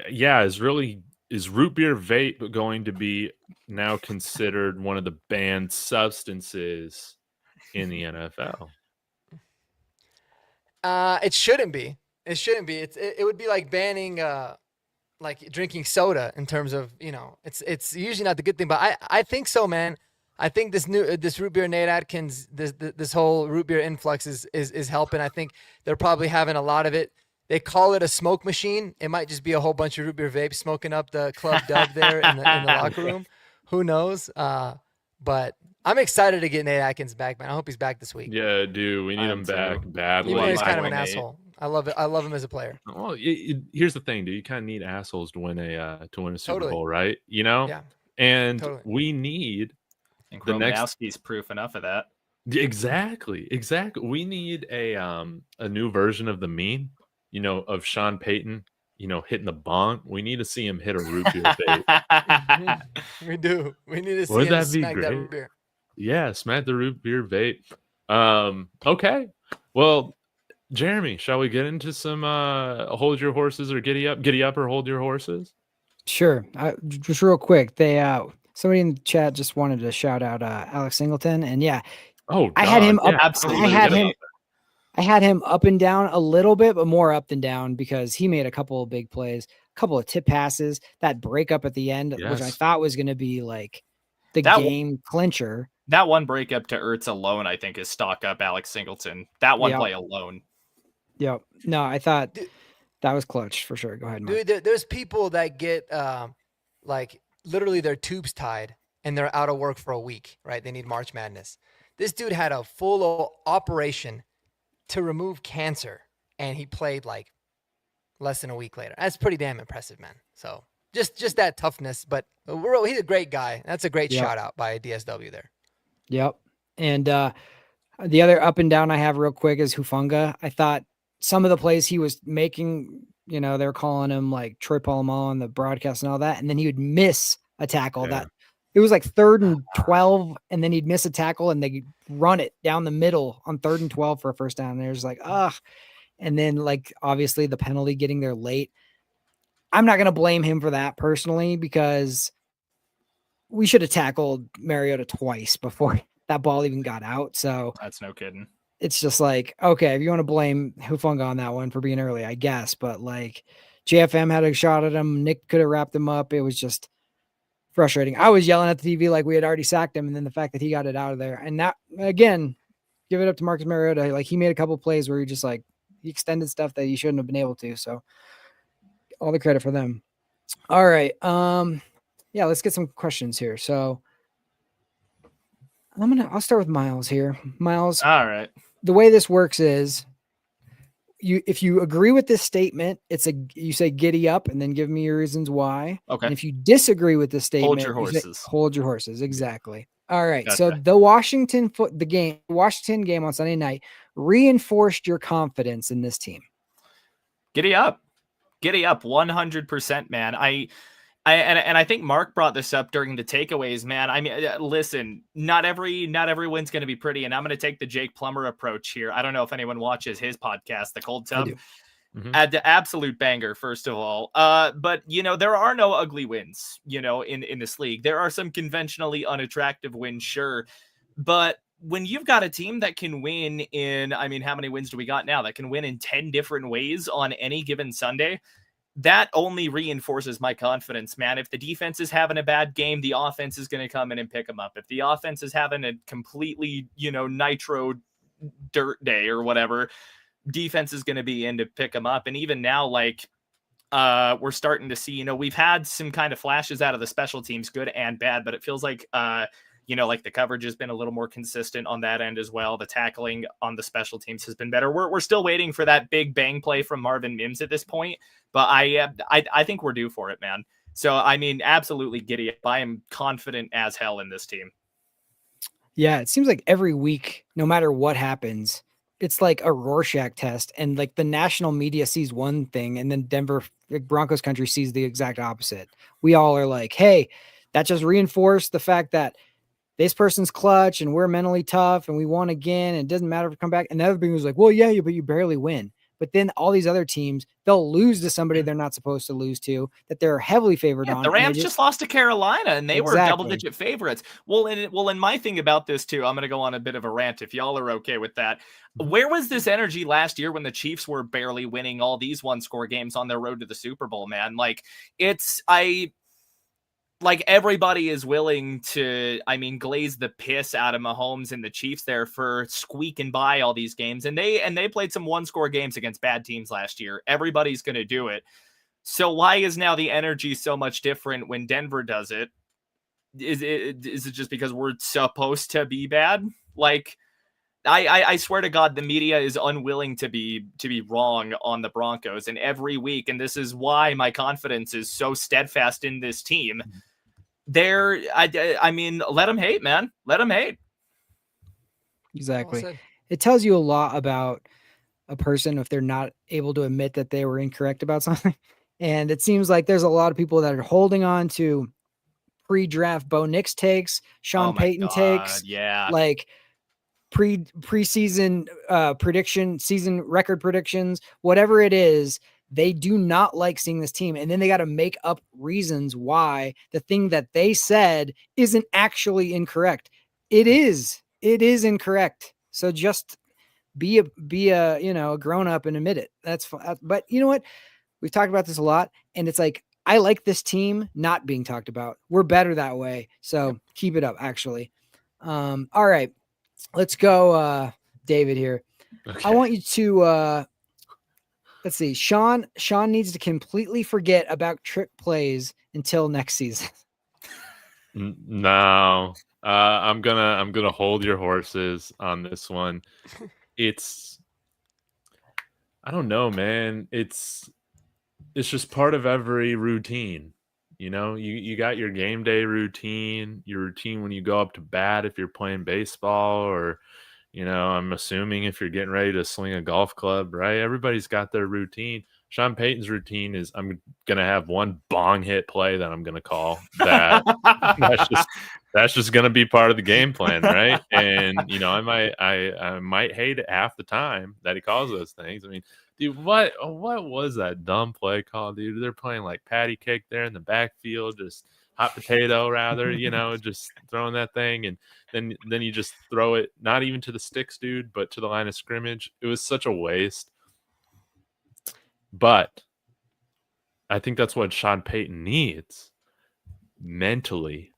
Yeah, is root beer vape going to be now considered one of the banned substances in the NFL? It shouldn't be. It shouldn't be. It would be like banning like drinking soda in terms of, it's usually not the good thing, but I think so, man. I think this root beer Nate Atkins, this whole root beer influx is helping. I think they're probably having a lot of it. They call it a smoke machine. It might just be a whole bunch of root beer vapes smoking up the club dub there in the locker room. Who knows? But I'm excited to get Nate Atkins back, man. I hope he's back this week. Yeah, dude, we need him back badly. Even though he's kind of an asshole. I love it. I love him as a player. Well, here's the thing, dude. You kind of need assholes to win a Super Bowl, right? Yeah. And we need the next. He's proof enough of that. Exactly. We need a new version of the meme, of Sean Payton, hitting the bong. We need to see him hit a root beer vape. We do. We need to see him smack that root beer. Yeah, smack the root beer vape. Okay. Well, Jeremy, shall we get into some hold your horses or giddy up or hold your horses? Sure. Just real quick, somebody in the chat just wanted to shout out Alex Singleton, and I had him up. Absolutely, I had him up and down a little bit, but more up than down because he made a couple of big plays, a couple of tip passes, that breakup at the end, which I thought was going to be like the game clincher. That one breakup to Ertz alone, I think, is stock up Alex Singleton. That one play alone. Yep. No, I thought that was clutch for sure. Go ahead, Mark. Dude. There's people that get like literally their tubes tied and they're out of work for a week, right? They need March Madness. This dude had a full operation to remove cancer, and he played like less than a week later. That's pretty damn impressive, man. So just that toughness, but he's a great guy. That's a great shout out by DSW there. Yep. And the other up and down I have real quick is Hufanga. I thought some of the plays he was making You know, they're calling him like Troy Polamalu on the broadcast and all that. And then he would miss a tackle that it was like 3rd and 12. And then he'd miss a tackle and they run it down the middle on 3rd and 12 for a first down. And there's like, and then like, obviously the penalty getting there late. I'm not going to blame him for that personally, because we should have tackled Mariota twice before that ball even got out. So that's no kidding. It's just like, okay, if you want to blame Hufanga on that one for being early, I guess. But like JFM had a shot at him. Nick could have wrapped him up. It was just frustrating. I was yelling at the TV like we had already sacked him. And then the fact that he got it out of there. And that, again, give it up to Marcus Mariota. Like he made a couple plays where he just like, he extended stuff that he shouldn't have been able to. So all the credit for them. All right. Yeah, let's get some questions here. So I'll start with Miles here. Miles. All right. The way this works is if you agree with this statement, you say giddy up and then give me your reasons why. Okay. And if you disagree with this statement, hold your horses. Exactly. All right. Gotcha. So the Washington game on Sunday night reinforced your confidence in this team. Giddy up 100%, man. I think Mark brought this up during the takeaways, man. I mean, listen, not every win's going to be pretty, and I'm going to take the Jake Plummer approach here. I don't know if anyone watches his podcast, The Cold Tub. The absolute banger, first of all. But there are no ugly wins, in this league. There are some conventionally unattractive wins, sure, but when you've got a team that can win in, I mean, how many wins do we got now? That can win in 10 different ways on any given Sunday. That only reinforces my confidence, man. If the defense is having a bad game, the offense is going to come in and pick them up. If the offense is having a completely, nitro dirt day or whatever, defense is going to be in to pick them up. And even now, like, we're starting to see, we've had some kind of flashes out of the special teams, good and bad, but it feels like, like the coverage has been a little more consistent on that end as well. The tackling on the special teams has been better. We're still waiting for that big bang play from Marvin Mims at this point, but I think we're due for it, man. So, I mean, absolutely giddy up. I am confident as hell in this team. Yeah, it seems like every week, no matter what happens, it's like a Rorschach test, and like the national media sees one thing and then Denver Broncos country sees the exact opposite. We all are like, hey, that just reinforced the fact that this person's clutch and we're mentally tough and we won again. And it doesn't matter if we come back. And the other thing was like, well, yeah, but you barely win. But then all these other teams, they'll lose to somebody they're not supposed to lose to, that they're heavily favored on. The Rams just lost to Carolina, and they were double-digit favorites. Well, and my thing about this too, I'm going to go on a bit of a rant if y'all are okay with that. Where was this energy last year when the Chiefs were barely winning all these one-score games on their road to the Super Bowl, man? Like, everybody is willing to, glaze the piss out of Mahomes and the Chiefs there for squeaking by all these games. And they played some one-score games against bad teams last year. Everybody's going to do it. So why is now the energy so much different when Denver does it? Is it just because we're supposed to be bad? Like, I swear to God, the media is unwilling to be wrong on the Broncos. And every week, and this is why my confidence is so steadfast in this team, let them hate, man. Let them hate. Exactly. It tells you a lot about a person if they're not able to admit that they were incorrect about something. And it seems like there's a lot of people that are holding on to pre-draft Bo Nix takes, Sean Payton takes, like preseason prediction, season record predictions, whatever it is. They do not like seeing this team. And then they got to make up reasons why the thing that they said isn't actually incorrect. It is incorrect. So just be a grown up and admit it. That's fine. But you know what? We've talked about this a lot, and it's like, I like this team not being talked about. We're better that way. So keep it up, actually. All right, let's go. David here. Okay. I want you to, let's see. Sean needs to completely forget about trick plays until next season. No, I'm gonna hold your horses on this one. I don't know, man. It's just part of every routine. You got your game day routine, your routine when you go up to bat if you're playing baseball, or I'm assuming if you're getting ready to swing a golf club, right? Everybody's got their routine. Sean Payton's routine is I'm gonna have one bong hit play that I'm gonna call that that's just gonna be part of the game plan, right? And I might hate it half the time that he calls those things. I mean, dude, what was that dumb play call, dude? They're playing like patty cake there in the backfield, just hot potato rather, just throwing that thing, and then you just throw it not even to the sticks, dude, but to the line of scrimmage. It was such a waste. But I think that's what Sean Payton needs mentally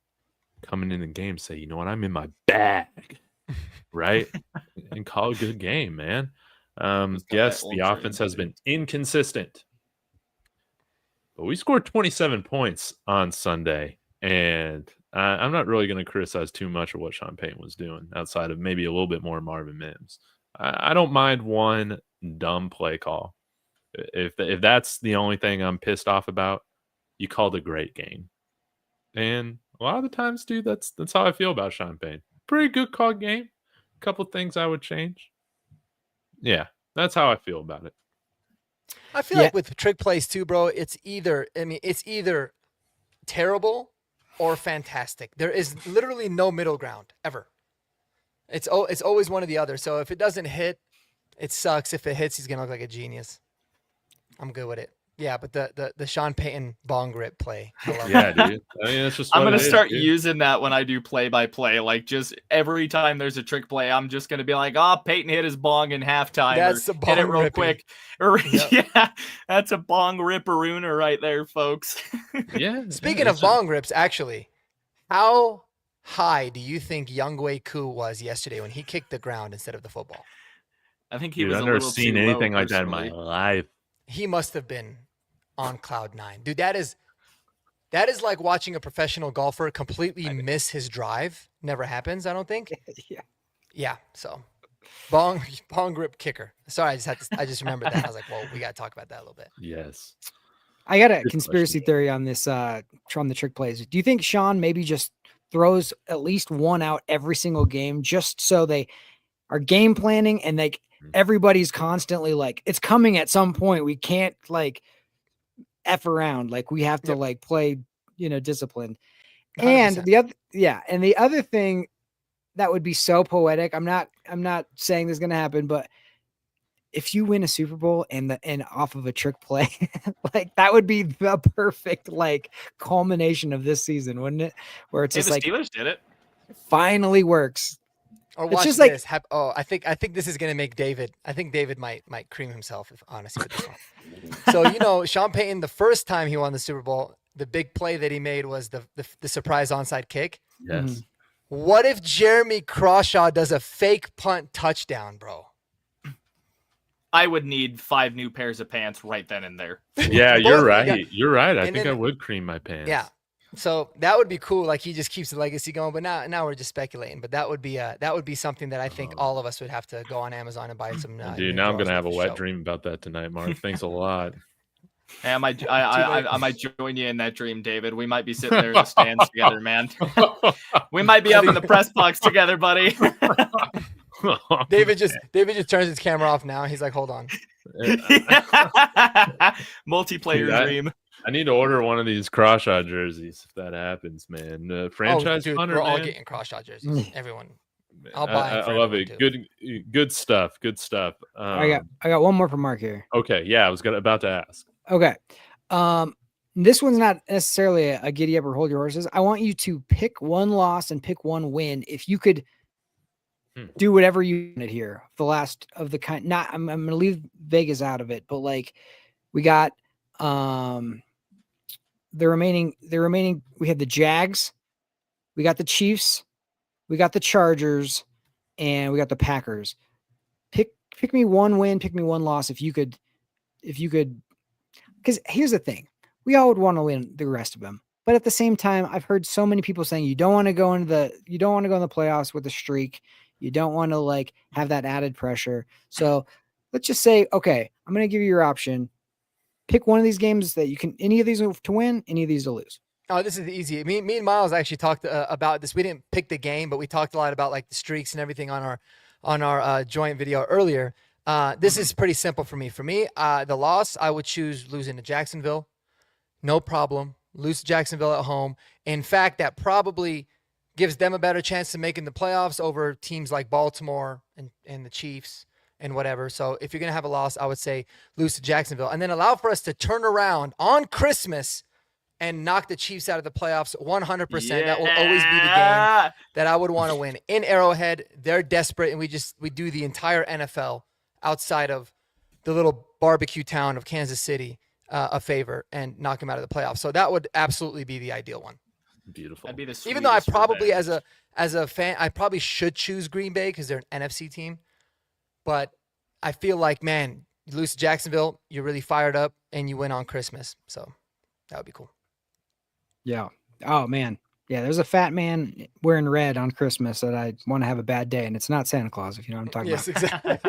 coming in the game. Say, you know what, I'm in my bag, right? And call a good game, man. Yes, the offense has been inconsistent, but we scored 27 points on Sunday, and I'm not really going to criticize too much of what Sean Payton was doing outside of maybe a little bit more Marvin Mims. I don't mind one dumb play call. If that's the only thing I'm pissed off about, you called a great game. And a lot of the times, dude, that's how I feel about Sean Payton. Pretty good called game. A couple things I would change. Yeah, that's how I feel about it. I feel like with trick plays too, bro, it's either terrible or fantastic. There is literally no middle ground ever. It's always one or the other. So if it doesn't hit, it sucks. If it hits, he's gonna look like a genius. I'm good with it. Yeah, but the Sean Payton bong rip play. I love Yeah, dude. I mean, it's just I'm what gonna it is, start dude. using that when I do play-by-play. Like, just every time there's a trick play, I'm just gonna be like, "Oh, Peyton hit his bong in halftime. That's or a hit it bong real ripping. quick." Or Yep. yeah, that's a bong ripperooner right there, folks. Yeah. Speaking of bong rips, actually, how high do you think Younghoe Koo was yesterday when he kicked the ground instead of the football? I think he Dude, was I've a never little seen too anything low, like that in my personally. life. He must have been on cloud nine. Dude, that is like watching a professional golfer completely miss his drive. Never happens, I don't think. Yeah. So bong grip kicker. Sorry, I just remembered that. I was like, well, we got to talk about that a little bit. Yes. I got a Good conspiracy question. theory on this on the trick plays. Do you think Sean maybe just throws at least one out every single game just so they are game planning and like everybody's constantly like, it's coming at some point. We can't like F around. Like we have to like play, disciplined. 100%. And the other thing that would be so poetic. I'm not saying this is gonna happen, but if you win a Super Bowl and off of a trick play, like that would be the perfect like culmination of this season, wouldn't it? Where it's just the like Steelers did it. Finally works. Or It's watch just like- this. I think this is gonna make David. I think David might cream himself, if honestly, with this one. So Sean Payton, the first time he won the Super Bowl, the big play that he made was the surprise onside kick. Yes. What if Jeremy Crawshaw does a fake punt touchdown, bro? I would need 5 new pairs of pants right then and there. Yeah, you're right. You're right. I And think then- I would cream my pants. Yeah. So that would be cool. Like he just keeps the legacy going. But now we're just speculating. But that would be something that I think all of us would have to go on Amazon and buy some. Dude, now I'm gonna have a wet dream about that tonight, Mark. Thanks a lot. Hey, I might join you in that dream, David. We might be sitting there in the stands together, man. We might be up in the press box together, buddy. David just turns his camera off now. He's like, hold on. Multiplayer Dude, dream. I need to order one of these Crawshaw jerseys if that happens, man. Franchise dude, punter, we're all man. getting Crawshaw jerseys. Everyone. I'll buy them I for love everyone, it. too. Good stuff. Good stuff. I got one more for Mark here. Okay, yeah, I was about to ask. Okay. This one's not necessarily a giddy up or hold your horses. I want you to pick one loss and pick one win. If you could do whatever you wanted here, the last of the kind. Not, I'm going to leave Vegas out of it, but like we got the remaining. We had the Jags, we got the Chiefs, we got the Chargers, and we got the Packers. Pick me one win, pick me one loss. If you could, because here's the thing, we all would want to win the rest of them. But at the same time, I've heard so many people saying you don't want to go in the playoffs with a streak. You don't want to like have that added pressure. So let's just say, okay, I'm going to give you your option. Pick one of these games that you can, any of these to win, any of these to lose. Oh, this is easy. Me and Miles actually talked about this. We didn't pick the game, but we talked a lot about like the streaks and everything on our joint video earlier. This is pretty simple for me. For me, the loss, I would choose losing to Jacksonville. No problem. Lose to Jacksonville at home. In fact, that probably gives them a better chance to making the playoffs over teams like Baltimore and the Chiefs and whatever. So if you're going to have a loss, I would say lose to Jacksonville. And then allow for us to turn around on Christmas and knock the Chiefs out of the playoffs 100%. Yeah. That will always be the game that I would want to win. In Arrowhead, they're desperate, and we do the entire NFL outside of the little barbecue town of Kansas City a favor and knock them out of the playoffs. So that would absolutely be the ideal one. Beautiful. That'd be the Even though I sweetest probably, revenge. as a fan, I probably should choose Green Bay because they're an NFC team. But I feel like, man, you lose to Jacksonville, you're really fired up, and you win on Christmas. So that would be cool. Yeah. Oh man. Yeah. There's a fat man wearing red on Christmas that I want to have a bad day, and it's not Santa Claus, if you know what I'm talking Yes, about.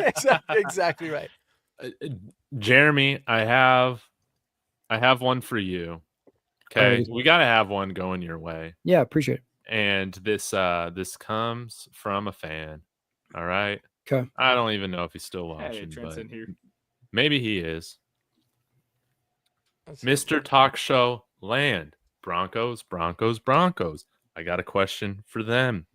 exactly right. Jeremy, I have one for you. Okay, Alrighty. we got to have one going your way, Yeah. Appreciate it. and this comes from a fan. All right. Okay. I don't even know if he's still Hey, watching, Trent's but in here. maybe he is. Let's see. Mr. Talk Show Land, Broncos, Broncos, Broncos. I got a question for them.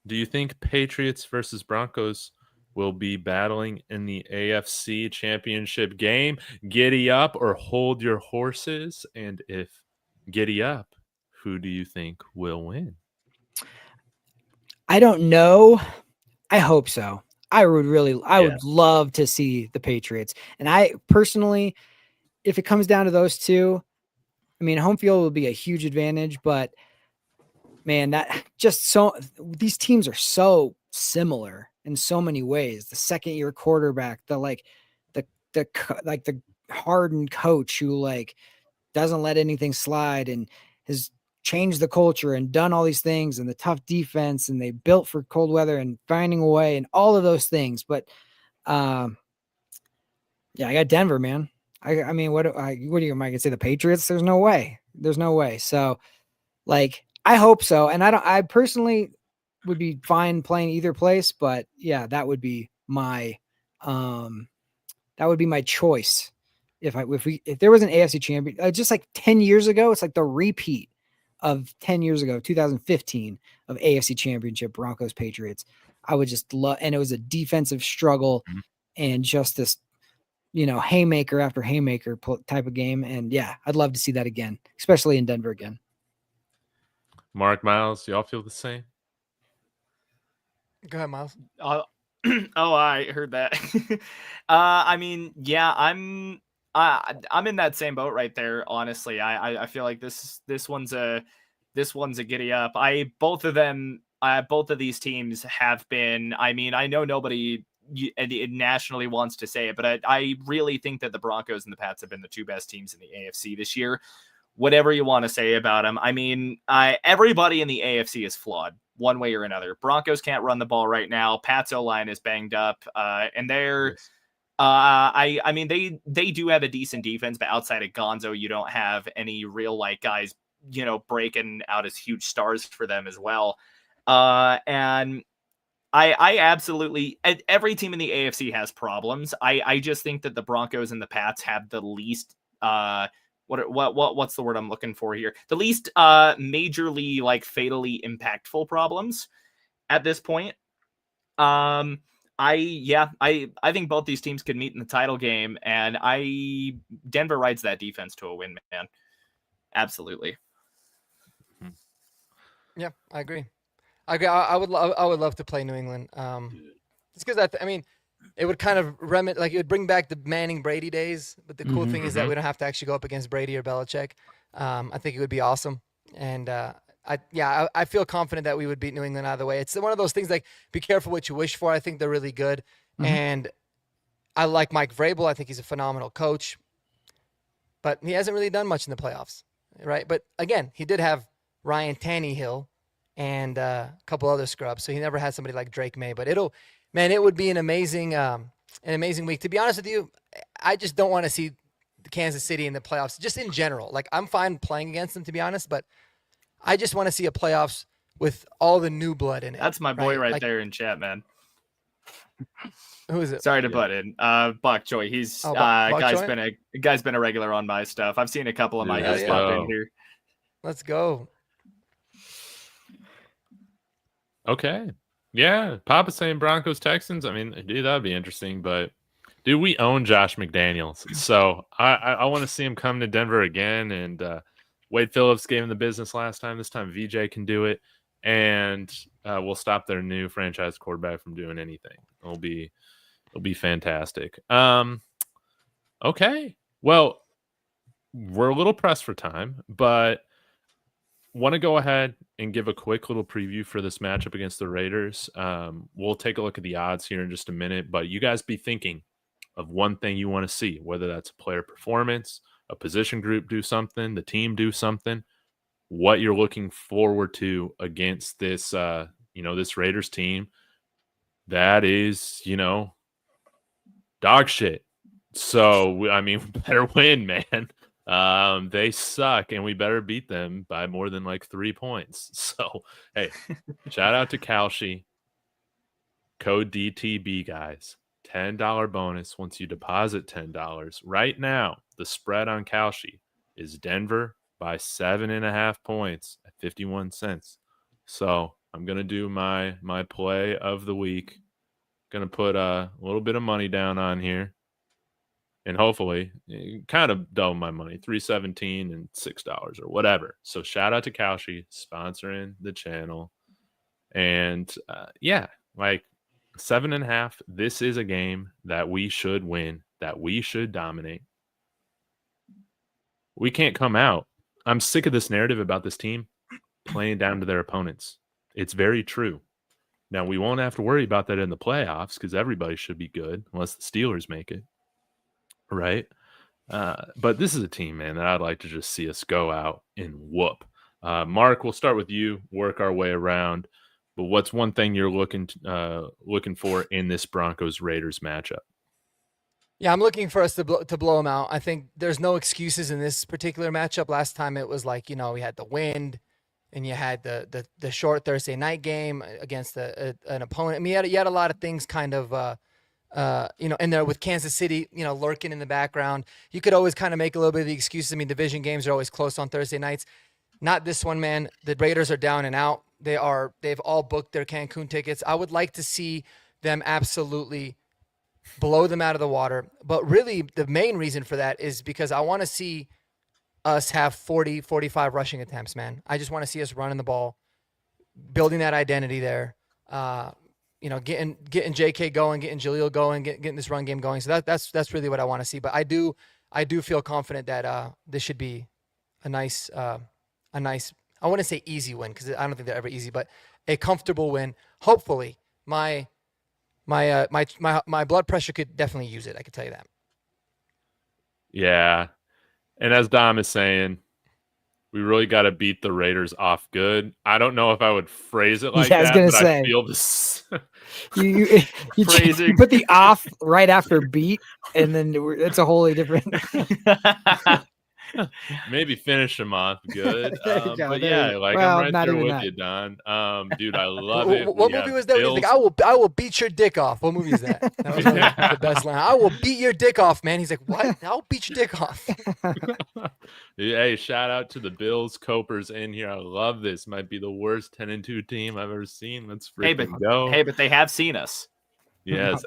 Do you think Patriots versus Broncos will be battling in the AFC Championship game? Giddy up or hold your horses? And if giddy up, who do you think will win? I don't know. I hope so. I would Yeah. love to see the Patriots. And I personally, if it comes down to those two, I mean, home field will be a huge advantage, but man, these teams are so similar in so many ways. The second year quarterback, the hardened coach who like doesn't let anything slide and has changed the culture and done all these things, and the tough defense, and they built for cold weather and finding a way and all of those things. But yeah, I got Denver, man. I mean, what do you am I gonna say? The Patriots? There's no way. So like, I hope so. And I personally would be fine playing either place, but yeah, that would be my choice. If there was an AFC champion, just like 10 years ago, it's like the repeat of 10 years ago, 2015, of AFC Championship, Broncos Patriots. I would just love, and it was a defensive struggle and just this, haymaker after haymaker type of game. And yeah, I'd love to see that again, especially in Denver again. Mark, Miles, y'all feel the same? Go ahead, Miles. Oh, I heard that. I mean, yeah, I'm in that same boat right there. Honestly, I feel like this one's a giddy up. Both of these teams have been. I mean, I know nobody nationally wants to say it, but I really think that the Broncos and the Pats have been the two best teams in the AFC this year. Whatever you want to say about them, I mean, everybody in the AFC is flawed one way or another. Broncos can't run the ball right now. Pats O-line is banged up, and they're. Yes. I mean, they do have a decent defense, but outside of Gonzo, you don't have any real like guys, breaking out as huge stars for them as well. And I absolutely, every team in the AFC has problems. I just think that the Broncos and the Pats have the least, what's the word I'm looking for here? The least majorly like fatally impactful problems at this point. I think both these teams could meet in the title game, and Denver rides that defense to a win, man. Absolutely. Yeah, I agree. I would love to play New England. Just because I mean, it would kind of it would bring back the Manning Brady days. But the cool thing is that we don't have to actually go up against Brady or Belichick. I think it would be awesome, and I feel confident that we would beat New England out of the way. It's one of those things like, be careful what you wish for. I think they're really good. And I like Mike Vrabel. I think he's a phenomenal coach. But he hasn't really done much in the playoffs, right? But again, he did have Ryan Tannehill and a couple other scrubs. So he never had somebody like Drake May. But it would be an amazing week. To be honest with you, I just don't want to see Kansas City in the playoffs, just in general. Like, I'm fine playing against them, to be honest, but I just want to see a playoffs with all the new blood in it. That's my boy right like, there in chat, man. Who is it? Sorry to butt in. Bok Choy. He's Bok Choy? guy's been a regular on my stuff. I've seen a couple of my guys pop in here. Let's go. Okay. Yeah. Papa saying Broncos Texans. I mean, dude, that'd be interesting. But dude, we own Josh McDaniels. So I want to see him come to Denver again. And Wade Phillips gave him the business last time. This time VJ can do it. And we'll stop their new franchise quarterback from doing anything. It'll be fantastic. Okay. Well, we're a little pressed for time, but want to go ahead and give a quick little preview for this matchup against the Raiders. We'll take a look at the odds here in just a minute, but you guys be thinking of one thing you want to see, whether that's a player performance, a position group do something, the team do something, what you're looking forward to against this, this Raiders team that is, dog shit. So, I mean, we better win, man. They suck, and we better beat them by more than like 3 points. So, hey, shout out to Kalshi. Code DTB, guys. $10 bonus once you deposit $10. Right now, the spread on Kalshi is Denver by 7.5 points at 51 cents. So, I'm going to do my play of the week. Going to put a little bit of money down on here. And hopefully, kind of double my money, $3.17 and $6 or whatever. So shout out to Kalshi sponsoring the channel. And like 7.5. This is a game that we should win, that we should dominate. We can't come out. I'm sick of this narrative about this team playing down to their opponents. It's very true. Now, we won't have to worry about that in the playoffs because everybody should be good unless the Steelers make it. Right. But this is a team, man, that I'd like to just see us go out and whoop. Mark, we'll start with you, work our way around. But what's one thing you're looking for in this Broncos Raiders matchup? Yeah, I'm looking for us to blow them out. I think there's no excuses in this particular matchup. Last time it was like, we had the wind and you had the short Thursday night game against an opponent. I mean, you had a lot of things kind of in there with Kansas City, lurking in the background. You could always kind of make a little bit of the excuses. I mean, division games are always close on Thursday nights. Not this one, man. The Raiders are down and out. They've all booked their Cancun tickets. I would like to see them absolutely blow them out of the water. But really, the main reason for that is because I want to see us have 40, 45 rushing attempts, man. I just want to see us running the ball, building that identity there. Getting JK going, getting Jaleel going, getting this run game going. So that's really what I want to see. But I do feel confident that this should be a nice I wouldn't say easy win because I don't think they're ever easy, but a comfortable win. Hopefully, my blood pressure could definitely use it. I could tell you that. Yeah, and as Dom is saying, we really got to beat the Raiders off good. I don't know if I would phrase it like that, but I feel this. You put the off right after beat, and then it's a wholly different. Maybe finish them off good. But I'm right there with you, Don. Dude, I love it. What movie was that? He's like, I will beat your dick off. What movie is that? That was the best line. I will beat your dick off, man. He's like, what? I'll beat your dick off. Hey, shout out to the Bills. Copers in here. I love this. Might be the worst 10-2 team I've ever seen. Let's freaking go. Hey, but they have seen us. Yes,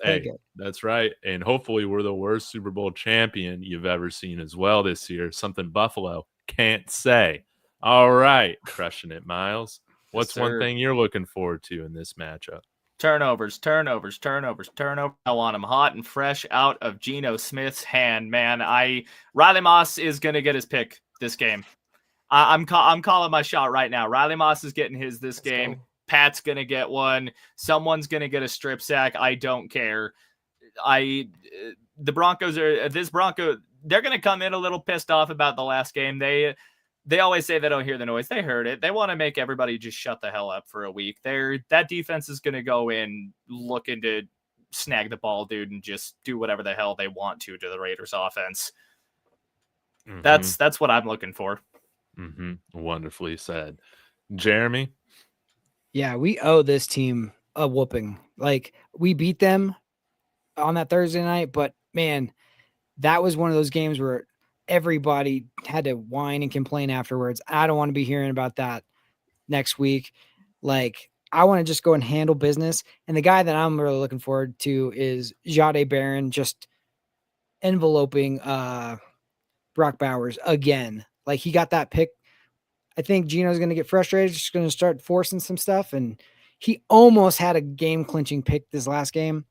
that's right. And hopefully we're the worst Super Bowl champion you've ever seen as well this year. Something Buffalo can't say. All right, crushing it, Miles. What's one thing you're looking forward to in this matchup? Turnovers. I want them hot and fresh out of Geno Smith's hand, man. Riley Moss is going to get his pick this game. I'm calling my shot right now. Riley Moss is getting his this game. Go. Pat's going to get one. Someone's going to get a strip sack. I don't care. The Broncos they're going to come in a little pissed off about the last game. They always say they don't hear the noise. They heard it. They want to make everybody just shut the hell up for a week. That defense is going to go in looking to snag the ball, dude, and just do whatever the hell they want to the Raiders offense. Mm-hmm. That's what I'm looking for. Mm-hmm. Wonderfully said. Jeremy? Yeah, we owe this team a whooping. Like we beat them on that Thursday night, but man, that was one of those games where everybody had to whine and complain afterwards. I don't want to be hearing about that next week. Like I want to just go and handle business. And the guy that I'm really looking forward to is Jade Barron, just enveloping Brock Bowers again. Like he got that pick. I think Gino's going to get frustrated, just going to start forcing some stuff. And he almost had a game clinching pick this last game.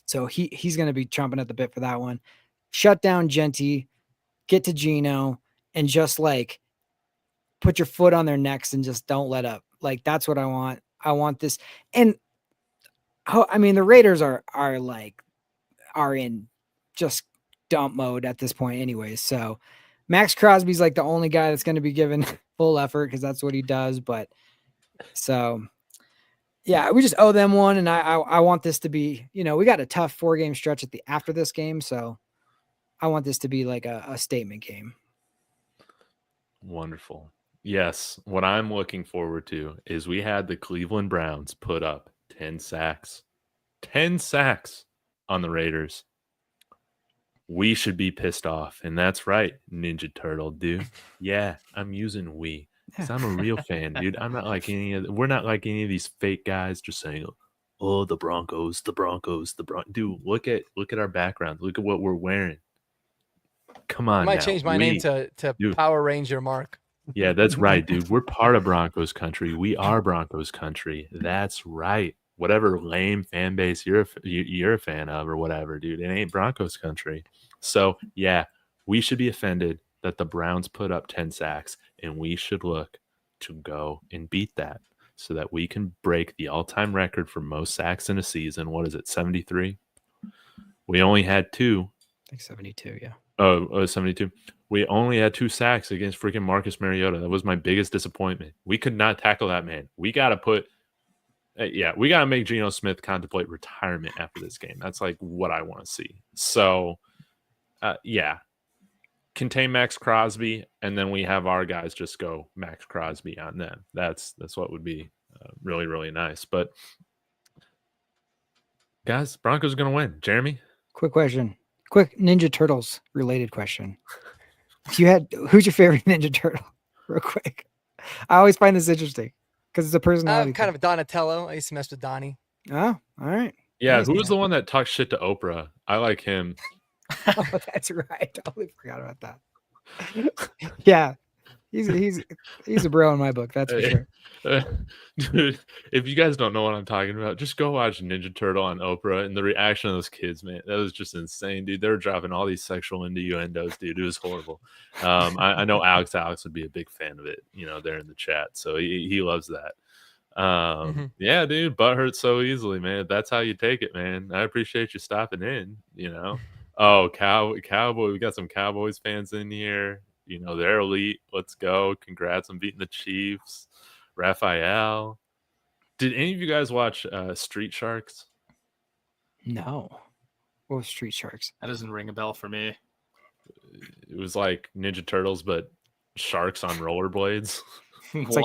So he's going to be chomping at the bit for that one. Shut down Genty, get to Gino, and just like put your foot on their necks and just don't let up. Like that's what I want. I want this. And I mean, the Raiders are in just dump mode at this point anyways. So Max Crosby's like the only guy that's going to be given full effort because that's what he does. But so yeah, we just owe them one. And I want this to be, we got a tough 4-game stretch after this game. So I want this to be like a statement game. Wonderful. Yes. What I'm looking forward to is we had the Cleveland Browns put up 10 sacks on the Raiders. We should be pissed off. And that's right, Ninja Turtle, dude. Yeah, I'm using we. Because I'm a real fan, dude. I'm not like we're not like any of these fake guys just saying, oh, the Broncos. Dude, look at our background. Look at what we're wearing. Come on. I might change my name to dude. Power Ranger Mark. Yeah, that's right, dude. We're part of Broncos country. We are Broncos country. That's right. Whatever lame fan base you're a fan of or whatever, dude, it ain't Broncos country. So, yeah, we should be offended that the Browns put up 10 sacks, and we should look to go and beat that so that we can break the all-time record for most sacks in a season. What is it, 73? We only had 2. I think 72, yeah. Oh, 72. We only had 2 sacks against freaking Marcus Mariota. That was my biggest disappointment. We could not tackle that man. We got to make Geno Smith contemplate retirement after this game. That's like what I want to see. So, yeah. Contain Max Crosby, and then we have our guys just go Max Crosby on them. That's what would be really, really nice. But, guys, Broncos are going to win. Jeremy? Quick question. Quick Ninja Turtles related question. Who's your favorite Ninja Turtle? Real quick. I always find this interesting because it's a personality. I'm kind of Donatello. I used to mess with Donnie. Oh, all right. Yeah, Nice, who was man. the one that talked shit to Oprah? I like him. Oh, that's right. I totally forgot about that. Yeah. He's a bro in my book, that's for sure. Dude, if you guys don't know what I'm talking about, just go watch Ninja Turtle on Oprah and the reaction of those kids, man. That was just insane, dude. They were dropping all these sexual innuendos, dude. It was horrible. I know Alex would be a big fan of it, there in the chat. So he loves that. Yeah, dude, butt hurts so easily, man. That's how you take it, man. I appreciate you stopping in, Oh, Cowboy, we got some Cowboys fans in here. They're elite. Let's go. Congrats on beating the Chiefs. Raphael. Did any of you guys watch Street Sharks? No. What was Street Sharks? That doesn't ring a bell for me. It was like Ninja Turtles, but sharks on rollerblades. It's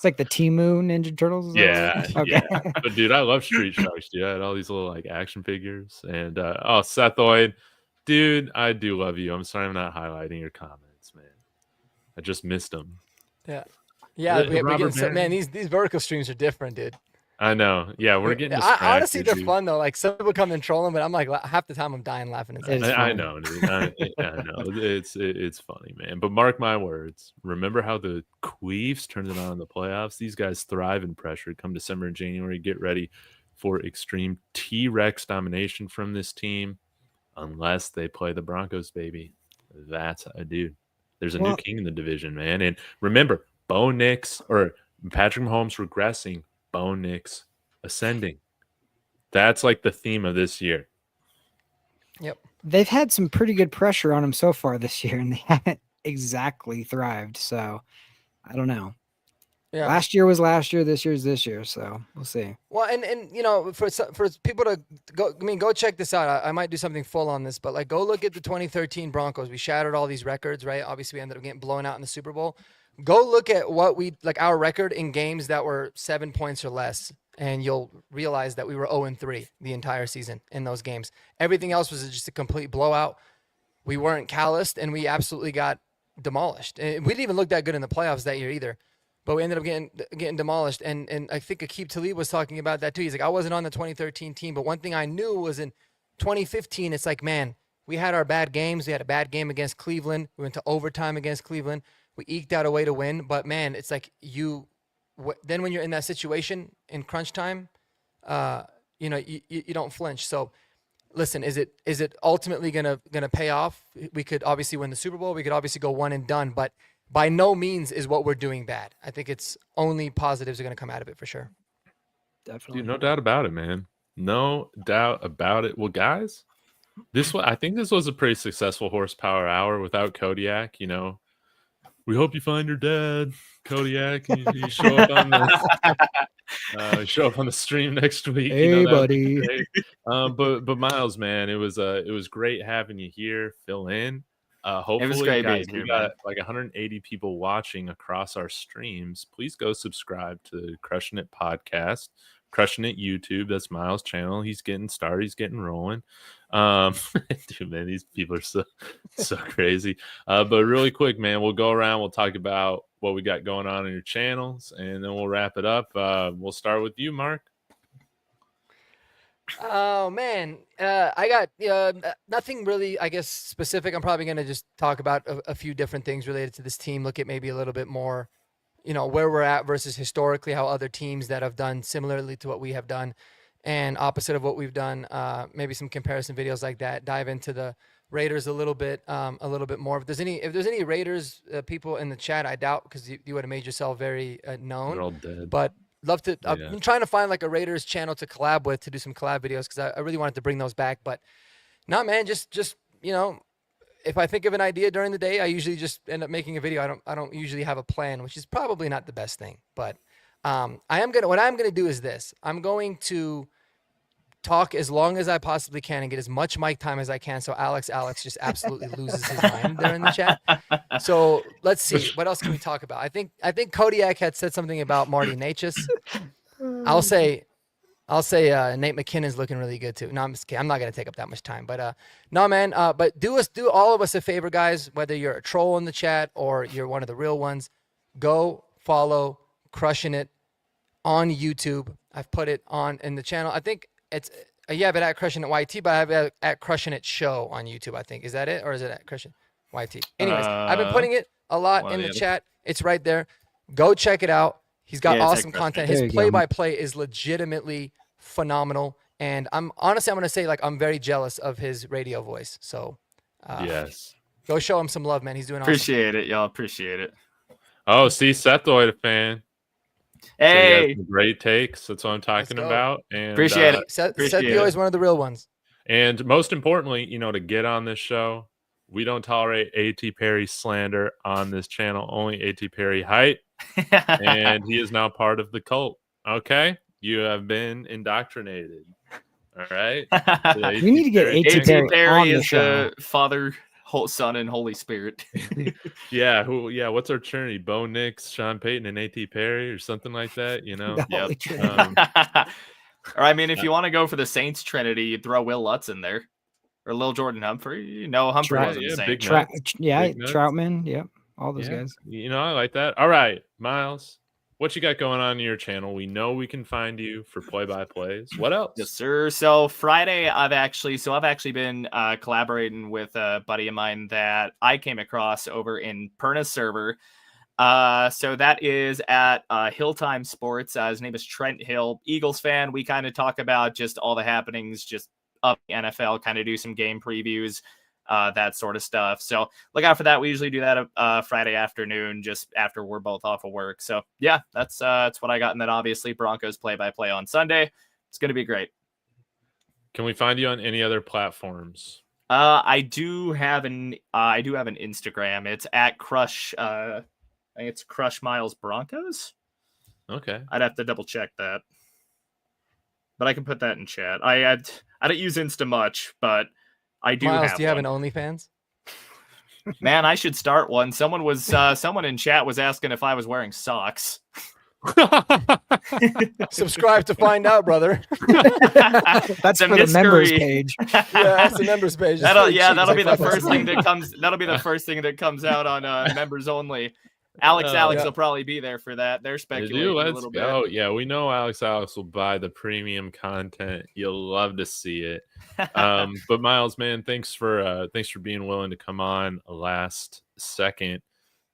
like the Temu Ninja Turtles. Yeah, Okay. yeah. But dude, I love Street Sharks. Dude, I had all these little like action figures, and Sethoid, dude, I do love you. I'm sorry I'm not highlighting your comments, man. I just missed them. Yeah, man, these vertical streams are different, dude. I know. Yeah, we're getting distracted. Honestly, they're fun though. Like some people come and troll them, but I'm like half the time I'm dying laughing. I know, dude. I know. It's funny, man. But mark my words. Remember how the Queefs turned it on in the playoffs? These guys thrive in pressure. Come December and January, get ready for extreme T-Rex domination from this team, unless they play the Broncos, baby. That's a dude. There's a new king in the division, man. And remember, Bo Nix or Patrick Mahomes regressing. Bo Nix ascending. That's like the theme of this year. Yep. They've had some pretty good pressure on them so far this year, and they haven't exactly thrived. So I don't know. Yeah. Last year was last year. This year's this year. So we'll see. Well, and for people to go check this out. I might do something full on this, but like go look at the 2013 Broncos. We shattered all these records, right? Obviously, we ended up getting blown out in the Super Bowl. Go look at our record in games that were 7 points or less. and you'll realize that we were 0-3 the entire season in those games. Everything else was just a complete blowout. We weren't calloused, and we absolutely got demolished. And we didn't even look that good in the playoffs that year either. But we ended up getting demolished. And I think Aqib Talib was talking about that too. He's like, I wasn't on the 2013 team, but one thing I knew was in 2015, it's like, man, we had our bad games. We had a bad game against Cleveland. We went to overtime against Cleveland. We eked out a way to win. But, man, it's like then when you're in that situation in crunch time, you don't flinch. So, listen, is it ultimately gonna pay off? We could obviously win the Super Bowl. We could obviously go one and done. But by no means is what we're doing bad. I think it's only positives are going to come out of it for sure. Definitely. Dude, no doubt about it, man. No doubt about it. Well, guys, I think this was a pretty successful horsepower hour without Kodiak. We hope you find your dad, Kodiak. You show up on the stream next week. Hey, buddy. But Miles, man, it was great having you here. Fill in. Hopefully, It was great guys, being we here, got like 180 people watching across our streams. Please go subscribe to Crushing It Podcast, Crushing It YouTube. That's Miles' channel. He's getting started. He's getting rolling. Dude, man, these people are so crazy. But really quick, man, we'll go around. We'll talk about what we got going on in your channels, and then we'll wrap it up. We'll start with you, Mark. Oh man, I got nothing really, I guess, specific. I'm probably going to just talk about a few different things related to this team. Look at maybe a little bit more, where we're at versus historically how other teams that have done similarly to what we have done and opposite of what we've done. Maybe some comparison videos like that. Dive into the Raiders a little bit more. If there's any Raiders people in the chat, I doubt, because you would have made yourself very known. They're all dead. But love to. Yeah. I've been trying to find like a Raiders channel to collab with, to do some collab videos, because I really wanted to bring those back. But no, man, just if I think of an idea during the day, I usually just end up making a video. I don't usually have a plan, which is probably not the best thing. But what I'm gonna do is this. I'm going to talk as long as I possibly can and get as much mic time as I can, so Alex just absolutely loses his mind there in the chat. So let's see, what else can we talk about? I think Kodiak had said something about Marty Natchez. I'll say Nate McKinnon's looking really good too. No, I'm just kidding. I'm not gonna take up that much time, but no, man. But do all of us a favor, guys. Whether you're a troll in the chat or you're one of the real ones, go follow Crushing It on YouTube. I've put it on in the channel. I think it's you have it at Crushing It YT, but I have it at Crushing It Show on YouTube. I think, is that it, or is it at Crushing YT? Anyways, I've been putting it a lot in the chat. It's right there. Go check it out. He's got awesome content. His play-by-play is legitimately phenomenal, and I'm going to say, like, I'm very jealous of his radio voice. So, yes, go show him some love, man. He's doing Appreciate it, y'all. Appreciate it. Oh, see, Sethoid, a fan. Hey, so great takes. That's what I'm talking about. And appreciate it. Seth is one of the real ones. And most importantly, to get on this show, we don't tolerate A.T. Perry slander on this channel. Only A.T. Perry hype, and he is now part of the cult. Okay, you have been indoctrinated. All right, we need to get A.T. Perry on the show. Father, Son, and Holy Spirit. Yeah, what's our Trinity? Bo Nix, Sean Payton, and A.T. Perry, or something like that. Or I mean, if you want to go for the Saints Trinity, you throw Will Lutz in there, or Lil Jordan Humphrey. Humphrey wasn't the Saints. Troutman. Yep, all those guys. I like that. All right, Miles, what you got going on in your channel? We know we can find you for play-by-plays. What else? Yes, sir. So Friday, I've actually been collaborating with a buddy of mine that I came across over in Perna's server. So that is at Hilltime Sports. His name is Trent Hill, Eagles fan. We kind of talk about just all the happenings, just up the NFL, kind of do some game previews, that sort of stuff. So look out for that. We usually do that Friday afternoon, just after we're both off of work. So yeah, that's what I got. And then obviously Broncos play-by-play on Sunday. It's going to be great. Can we find you on any other platforms? I do have an Instagram. It's at Crush. I think it's Crush Miles Broncos. Okay. I'd have to double check that, but I can put that in chat. I don't use Insta much, but I do. Miles, do you have an OnlyFans? Man, I should start one. Someone in chat was asking if I was wearing socks. Subscribe to find out, brother. That's The for the members mystery. page. Yeah, that's the members page. It's That'll really cheap. It's that'll be like the $5 first a thing month. that comes. That'll be the first thing that comes out on members only. Alex yeah. will probably be there for that. They're They speculating do. a Let's little go. bit. Yeah, we know Alex will buy the premium content. You'll love to see it. But Miles, man, thanks for being willing to come on last second.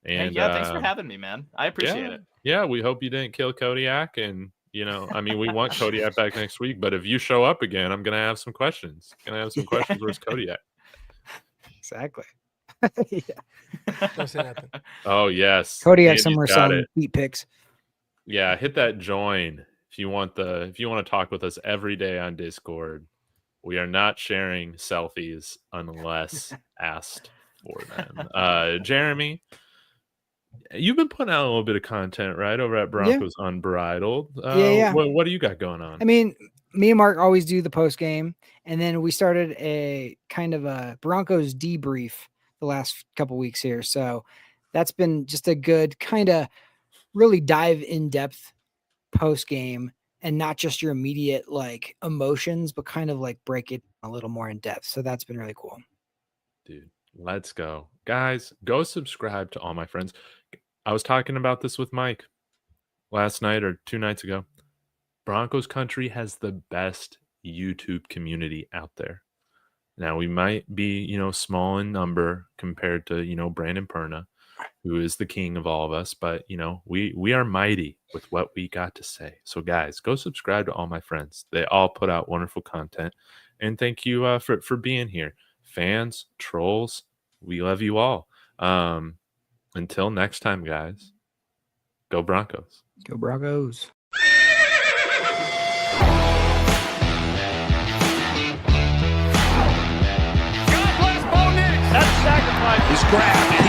And Hey, thanks for having me, man. I appreciate it. Yeah, we hope you didn't kill Kodiak, and I mean, we want Kodiak back next week. But if you show up again, I'm gonna have some questions. Where's Kodiak? Exactly. Don't say nothing. Oh yes, Kodiak Andy's somewhere got selling it. feet pics. Yeah, hit that join if you want to talk with us every day on Discord. We are not sharing selfies unless asked for them. Jeremy, you've been putting out a little bit of content, right, over at Broncos Unbridled. Yeah. What do you got going on? I mean, me and Mark always do the post game, and then we started a kind of a Broncos debrief the last couple weeks here. So that's been just a good kind of really dive in depth post game, and not just your immediate like emotions, but kind of like break it a little more in depth. So that's been really cool. Dude, let's go. Guys, go subscribe to all my friends. I was talking about this with Mike last night or 2 nights ago. Broncos country has the best YouTube community out there. Now, we might be, small in number compared to, Brandon Perna, who is the king of all of us. But, we are mighty with what we got to say. So, guys, go subscribe to all my friends. They all put out wonderful content. And thank you for being here. Fans, trolls, we love you all. Until next time, guys, go Broncos. Go Broncos. That sacrifice is grabbed.